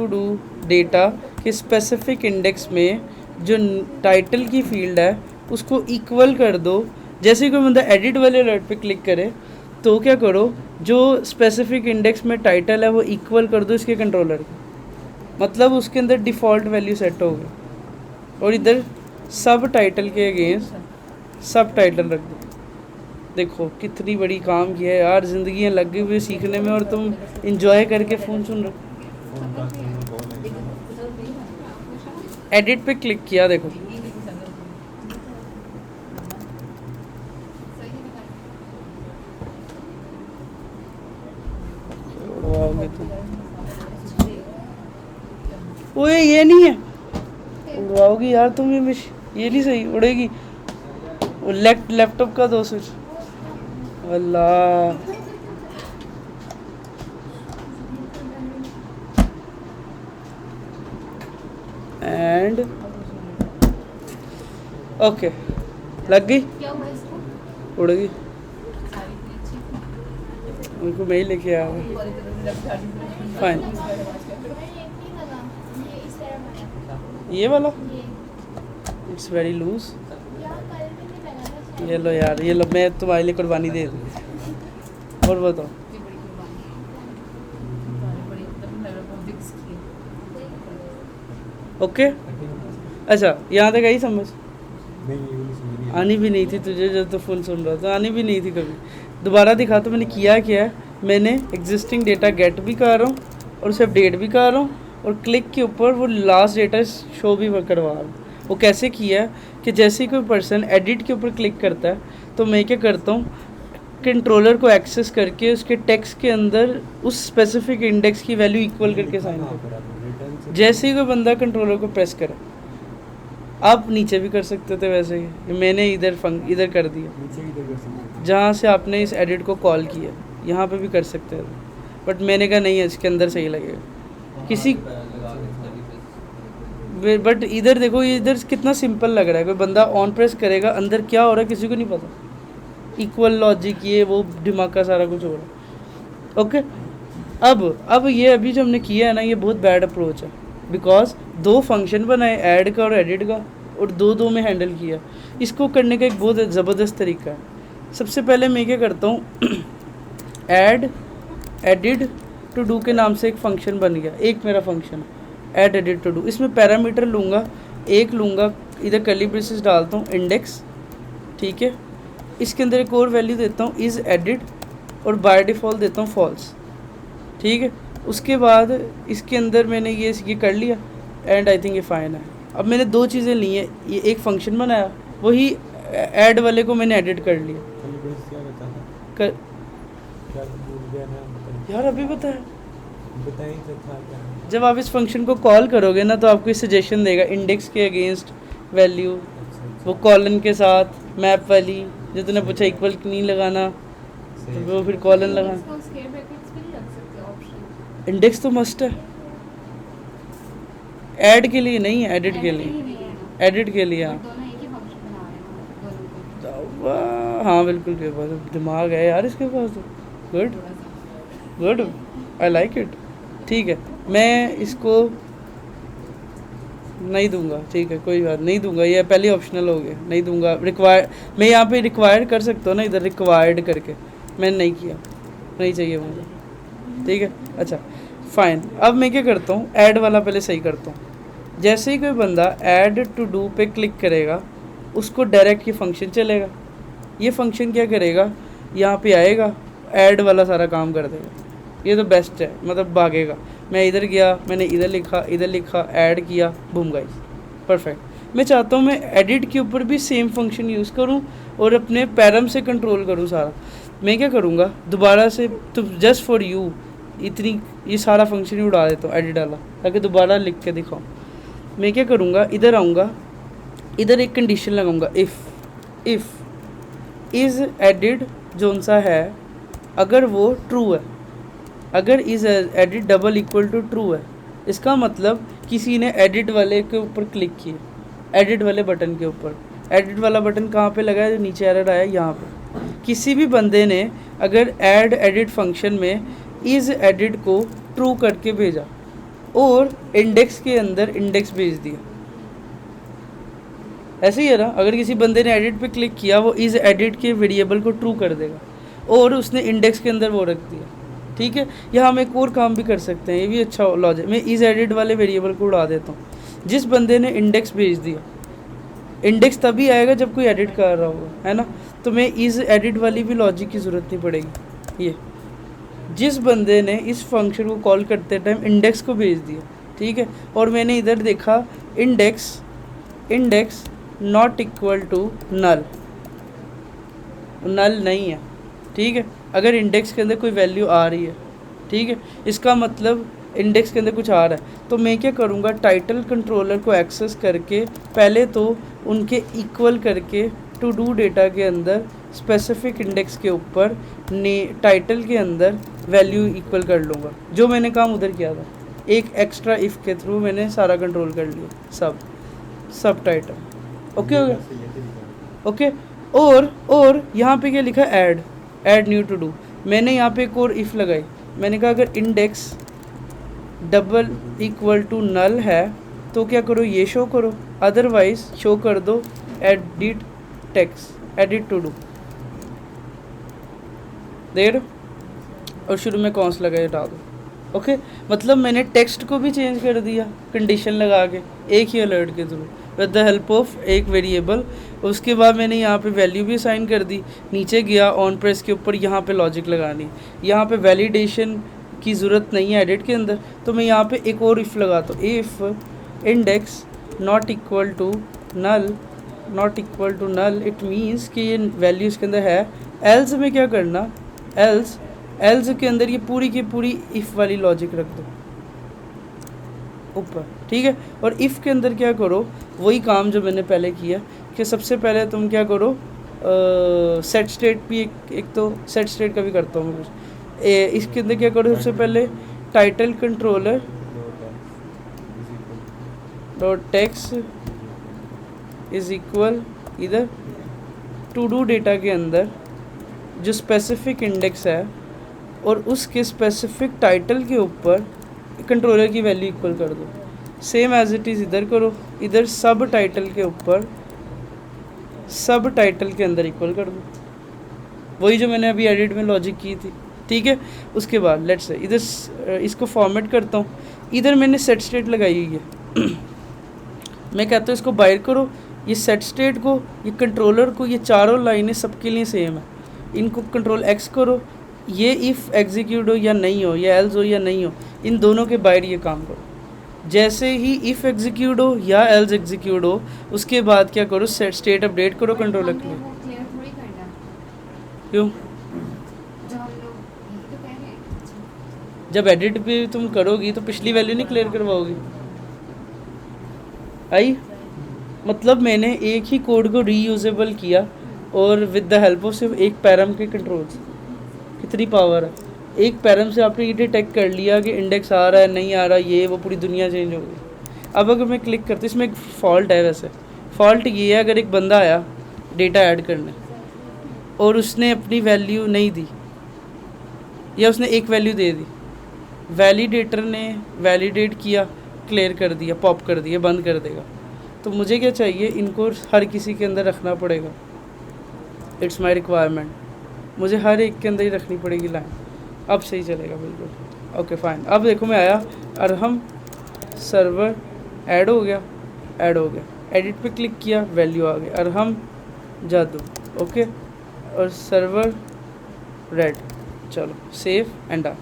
S1: डू डेटा के स्पेसिफिक इंडेक्स में जो टाइटल की फील्ड है उसको इक्वल कर दो। जैसे कोई बंदा एडिट वाले अलर्ट पे क्लिक करे तो क्या करो, जो स्पेसिफिक इंडेक्स में टाइटल है वो इक्वल कर दो इसके कंट्रोलर के, मतलब उसके अंदर डिफ़ॉल्ट वैल्यू सेट हो गई। और इधर सब टाइटल के अगेंस्ट सब टाइटल रख दो। देखो कितनी बड़ी काम किया है यार, ज़िंदगियाँ लग गई हुई सीखने में और तुम इंजॉय करके फ़ोन सुन रहे हो। एडिट पे क्लिक किया, देखो ओए ये नहीं है, उड़वाओगी यार तुम ये मिश, ये नहीं सही, उड़ेगी। वो लैपटॉप का दो स्विच, अल्लाह। एंड ओके, लग गई,
S2: क्या हुआ इसको?
S1: उड़ गई।
S2: सारी इतनी अच्छी
S1: उनको मैं ही लेके आया हूँ। फाइन, ये वाला इट्स वेरी लूज। ये लो यार, ये लो, मैं तुम्हारे लिए कुर्बानी दे दूँ। और बताओ।
S2: ये बड़ी कुर्बानी है। बड़ी मतलब एरोबिक्स की
S1: ओके, अच्छा यहाँ तक आई समझ?
S4: नहीं ये नहीं समझ नहीं
S1: आनी भी नहीं थी तुझे, जब तो फुल सुन रहा था, आनी भी नहीं थी कभी। दोबारा दिखा। तो मैंने किया क्या है, मैंने एग्जिस्टिंग डेटा गेट भी कर रहा हूँ और उसे अपडेट भी कर रहा हूँ, और क्लिक के ऊपर वो लास्ट डेटा शो भी करवा रहा हूँ। वो कैसे किया है कि जैसे ही कोई पर्सन एडिट के ऊपर क्लिक करता है तो मैं क्या करता हूँ, कंट्रोलर को एक्सेस करके उसके टेक्स्ट के अंदर उस स्पेसिफिक इंडेक्स की वैल्यू इक्वल करके साइन करता हूँ।
S4: रिटर्न
S1: जैसे ही कोई बंदा कंट्रोलर को प्रेस करे, आप नीचे भी कर सकते थे वैसे ही, मैंने इधर इधर कर दिया,
S4: नीचे की तरफ कर सकते
S1: जहाँ से आपने इस एडिट को कॉल किया, यहाँ पे भी कर सकते थे, बट मैंने कहा नहीं है, इसके अंदर सही लगेगा किसी।
S3: लगा के तरीके से
S1: बट इधर देखो, ये इधर कितना सिंपल लग रहा है। कोई बंदा ऑन प्रेस करेगा, अंदर क्या हो रहा है किसी को नहीं पता। इक्वल लॉजिक, ये वो दिमाग सारा कुछ हो रहा है। ओके, अब ये अभी जो हमने किया है ना, ये बहुत बैड अप्रोच है, बिकॉज दो फंक्शन बनाए, ऐड का और एडिट का, और दो में हैंडल किया। इसको करने का एक बहुत ज़बरदस्त तरीका है। सबसे पहले मैं क्या करता हूँ, ऐड एडिट टू डू के नाम से एक फ़ंक्शन बन गया, एक मेरा function add edit to do. इसमें पैरामीटर लूँगा, एक लूँगा, इधर कर्ली ब्रेसेस डालता हूँ, इंडेक्स, ठीक है। इसके अंदर एक और वैल्यू देता हूँ, इज़ एडिट, और बाय डिफ़ॉल्ट देता हूँ फॉल्स, ठीक है। उसके बाद इसके अंदर मैंने ये कर लिया, एंड आई थिंक ये फ़ाइन है। अब मैंने दो चीज़ें ली हैं, ये एक फंक्शन बनाया, वही ऐड वाले को मैंने एडिट कर लिया।
S4: हैं बस क्या बता
S1: कर
S4: क्या भूल गया ना बताइए
S1: यार अभी बताया,
S4: बताइए तो था क्या
S1: जब आप इस फंक्शन को कॉल करोगे ना, तो आपको सजेशन देगा इंडेक्स के अगेंस्ट वैल्यू, वो कॉलन के साथ मैप वाली, जो तूने पूछा इक्वल नहीं लगाना, तो वो फिर कॉलन लगाना।
S2: इसको स्क्वायर ब्रैकेट्स भी नहीं रख सकते ऑप्शन।
S1: इंडेक्स तो मस्ट है, ऐड के लिए नहीं है, एडिट के लिए, एडिट के लिए। हाँ
S2: दोनों एक ही फंक्शन बना रहे हैं दोनों को।
S1: हाँ बिल्कुल, के पास दिमाग है यार इसके पास तो। Good good, I like it. ठीक है, मैं इसको नहीं दूंगा, ठीक है कोई बात नहीं दूंगा, ये पहले ऑप्शनल हो गया, नहीं दूंगा। रिक्वायर, मैं यहाँ पे रिक्वायर्ड कर सकता हूँ ना, इधर रिक्वायर्ड करके, मैंने नहीं किया, नहीं चाहिए मुझे, ठीक है। अच्छा फाइन, अब मैं क्या करता हूँ, ऐड वाला पहले सही करता हूँ। जैसे ही कोई बंदा ऐड टू डू पे क्लिक करेगा, उसको डायरेक्ट ये फंक्शन चलेगा। ये फंक्शन क्या करेगा, यहाँ पे आएगा, ऐड वाला सारा काम कर देगा। ये तो बेस्ट है, मतलब भागेगा। मैं इधर गया, मैंने इधर लिखा, ऐड किया, बूम गाइस, परफेक्ट। मैं चाहता हूँ मैं एडिट के ऊपर भी सेम फंक्शन यूज़ करूँ और अपने पैरम से कंट्रोल करूँ सारा। मैं क्या करूँगा, दोबारा से, तो जस्ट फॉर यू इतनी ये सारा फंक्शन ही उड़ा देता हूँ एडिट वाला, ताकि दोबारा लिख के दिखाऊँ। मैं क्या करूँगा, इधर आऊँगा, इधर एक कंडीशन लगाऊँगा, इफ़ इज़ एडिट जोन सा है, अगर वो ट्रू है, अगर is edit double equal to true है, इसका मतलब किसी ने एडिट वाले के ऊपर क्लिक किया, एडिट वाले बटन के ऊपर। एडिट वाला बटन कहाँ पे लगा है, जो नीचे एरर आया यहाँ पे। किसी भी बंदे ने अगर ऐड एडिट फंक्शन में इज़ एडिट को ट्रू करके भेजा और इंडेक्स के अंदर इंडेक्स भेज दिया, ऐसे ही है ना। अगर किसी बंदे ने एडिट पे क्लिक किया, वो इज़ एडिट के वेरिएबल को ट्रू कर देगा और उसने इंडेक्स के अंदर वो रख दिया, ठीक है। यहाँ हम एक और काम भी कर सकते हैं, ये भी अच्छा लॉजिक। मैं इज़ एडिट वाले वेरिएबल को उड़ा देता हूँ। जिस बंदे ने इंडेक्स भेज दिया, इंडेक्स तभी आएगा जब कोई एडिट कर रहा होगा, है ना। तो मैं इज़ एडिट वाली भी लॉजिक की ज़रूरत नहीं पड़ेगी। ये जिस बंदे ने इस फंक्शन को कॉल करते टाइम इंडेक्स को भेज दिया, ठीक है, और मैंने इधर देखा index not equal to null नहीं है, ठीक है। अगर इंडेक्स के अंदर कोई वैल्यू आ रही है, ठीक है, इसका मतलब इंडेक्स के अंदर कुछ आ रहा है, तो मैं क्या करूँगा, टाइटल कंट्रोलर को एक्सेस करके पहले तो उनके इक्वल करके टू डू डेटा के अंदर स्पेसिफिक इंडेक्स के ऊपर टाइटल के अंदर वैल्यू इक्वल कर लूँगा। जो मैंने काम उधर किया था, एक एक्स्ट्रा इफ़ के थ्रू मैंने सारा कंट्रोल कर लिया, सब टाइटल। ओके हो गया, ओके। और यहाँ पे क्या लिखा, ऐड न्यू टू डू। मैंने यहाँ पे एक और इफ़ लगाई, मैंने कहा अगर index double equal to null है तो क्या करो, ये शो करो, अदरवाइज शो कर दो edit text, edit to do, देख रहे हो, और शुरू में कौंस लगा हटा दो। ओके मतलब मैंने टेक्स्ट को भी चेंज कर दिया कंडीशन लगा के एक ही अलर्ट के through with the help of एक वेरिएबल। उसके बाद मैंने यहाँ पे वैल्यू भी असाइन कर दी, नीचे गया ऑन प्रेस के ऊपर, यहाँ पे लॉजिक लगानी, यहाँ पे वैलिडेशन की ज़रूरत नहीं है एडिट के अंदर, तो मैं यहाँ पे एक और इफ़ लगाता हूँ, if index not equal to null, not equal to null, it means कि ये वैल्यू इसके अंदर है। एल्स में क्या करना, एल्स के अंदर ये पूरी की पूरी इफ़ वाली लॉजिक रख दो ऊपर, ठीक है। और इफ़ के अंदर क्या करो, वही काम जो मैंने पहले किया कि सबसे पहले तुम क्या करो, सेट स्टेट भी एक तो सेट स्टेट का भी करता हूँ मैं कुछ। इसके अंदर क्या करो, सबसे पहले title controller dot text is equal इधर टू डू डेटा के अंदर जो स्पेसिफिक इंडेक्स है और उसके स्पेसिफिक टाइटल के ऊपर कंट्रोलर की वैल्यू इक्वल कर दो। सेम एज इट इज़ इधर करो, इधर सब टाइटल के ऊपर सब टाइटल के अंदर इक्वल कर दो, वही जो मैंने अभी एडिट में लॉजिक की थी, ठीक है। उसके बाद लेट्स से इधर इसको फॉर्मेट करता हूँ, इधर मैंने सेट स्टेट लगाई हुई है मैं कहता हूँ इसको बाहर करो, ये सेट स्टेट को, ये कंट्रोलर को, ये चारों लाइनें सबके लिए सेम है, इनको कंट्रोल एक्स करो, ये इफ़ एग्जीक्यूट हो या नहीं हो, या एल्स हो या नहीं हो, इन दोनों के बाहर ये काम करो। जैसे ही इफ़ एग्जीक्यूट हो या एल्स एग्जीक्यूट हो, उसके बाद क्या करो, सेट स्टेट अपडेट करो कंट्रोलर के लिए।
S2: वो क्लियर थोड़ी करना है
S1: क्यों?
S2: जो हम लोग यही तो कह रहे हैं।
S1: जब एडिट पे तुम करोगी तो पिछली वैल्यू नहीं क्लियर करवाओगी, आई मतलब मैंने एक ही कोड को रीयूजेबल किया और विद द हेल्प ऑफ सिर्फ एक पैरम के कंट्रोल्स। कितनी पावर है, एक पैरम से आपने ये डिटेक्ट कर लिया कि इंडेक्स आ रहा है नहीं आ रहा, ये वो पूरी दुनिया चेंज हो गई। अब अगर मैं क्लिक करती हूँ, इसमें एक फ़ॉल्ट है, वैसे फ़ॉल्ट ये है, अगर एक बंदा आया डेटा ऐड करने और उसने अपनी वैल्यू नहीं दी या उसने एक वैल्यू दे दी, वैलिडेटर ने वैलिडेट किया, क्लियर कर दिया, पॉप कर दिया, बंद कर देगा, तो मुझे क्या चाहिए, इनको हर किसी के अंदर रखना पड़ेगा। इट्स माई रिक्वायरमेंट, मुझे हर एक के अंदर ही रखनी पड़ेगी लाइन। अब सही चलेगा बिल्कुल, ओके फाइन। अब देखो मैं आया अरहम सर्वर ऐड हो गया, ऐड हो गया, एडिट पे क्लिक किया, वैल्यू आ गई अरहम जादू, ओके, और सर्वर रेड, चलो सेव एंड डन,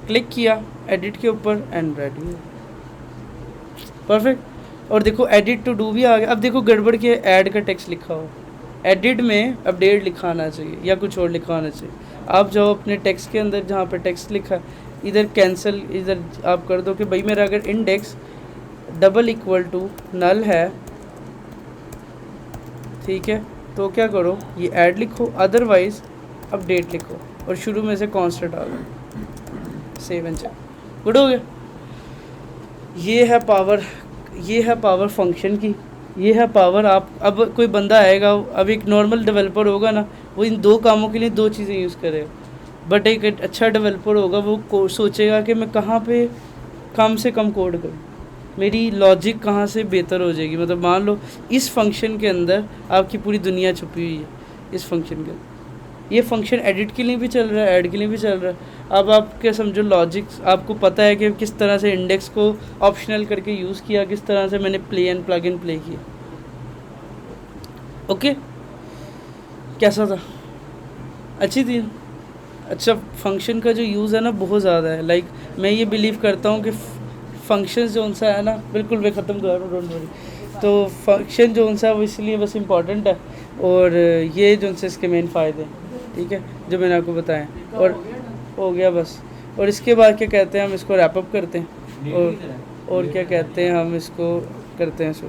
S1: क्लिक किया एडिट के ऊपर एंड रेडी, परफेक्ट। और देखो एडिट टू डू भी आ गया। अब देखो गड़बड़ के ऐड का टेक्स्ट लिखा हो, एडिट में अपडेट लिखा आना चाहिए या कुछ और लिखा आना चाहिए। आप जाओ अपने टेक्स्ट के अंदर, जहाँ पे टेक्स्ट लिखा इधर कैंसिल, इधर आप कर दो कि भाई मेरा अगर index double equal to null है, ठीक है, तो क्या करो, ये ऐड लिखो, अदरवाइज अपडेट लिखो और शुरू में से कॉन्स्टेंट आ दो, सेव एंड चेक, गुड हो गया। ये है पावर, ये है पावर फंक्शन की, ये है पावर। आप अब कोई बंदा आएगा, अब एक नॉर्मल डेवलपर होगा ना, वो इन दो कामों के लिए दो चीज़ें यूज़ करेगा, बट एक अच्छा डेवलपर होगा वो सोचेगा कि मैं कहाँ पे कम से कम कोड करूँ, मेरी लॉजिक कहाँ से बेहतर हो जाएगी। मतलब मान लो इस फंक्शन के अंदर आपकी पूरी दुनिया छुपी हुई है, इस फंक्शन के अंदर ये फंक्शन एडिट के लिए भी चल रहा है, ऐड के लिए भी चल रहा है। अब आप क्या समझो, लॉजिक आपको पता है कि किस तरह से इंडेक्स को ऑप्शनल करके यूज़ किया, किस तरह से मैंने play and plug in play किया। ओके, कैसा था, अच्छी थी। अच्छा, फंक्शन का जो यूज़ है ना बहुत ज़्यादा है, लाइक मैं ये बिलीव करता हूँ कि फंक्शन जो उनसा है ना, बिल्कुल मैं ख़त्म कर रहा हूँ, डोंट वरी। तो फंक्शन जो उनसा है वो इसलिए बस इम्पॉर्टेंट है, और ये जो उनसे इसके मेन फ़ायदे हैं, ठीक है, जो मैंने आपको बताया। और हो गया बस। और इसके बाद क्या कहते हैं, हम इसको रैप अप करते हैं, और क्या कहते हैं, हम इसको करते हैं सो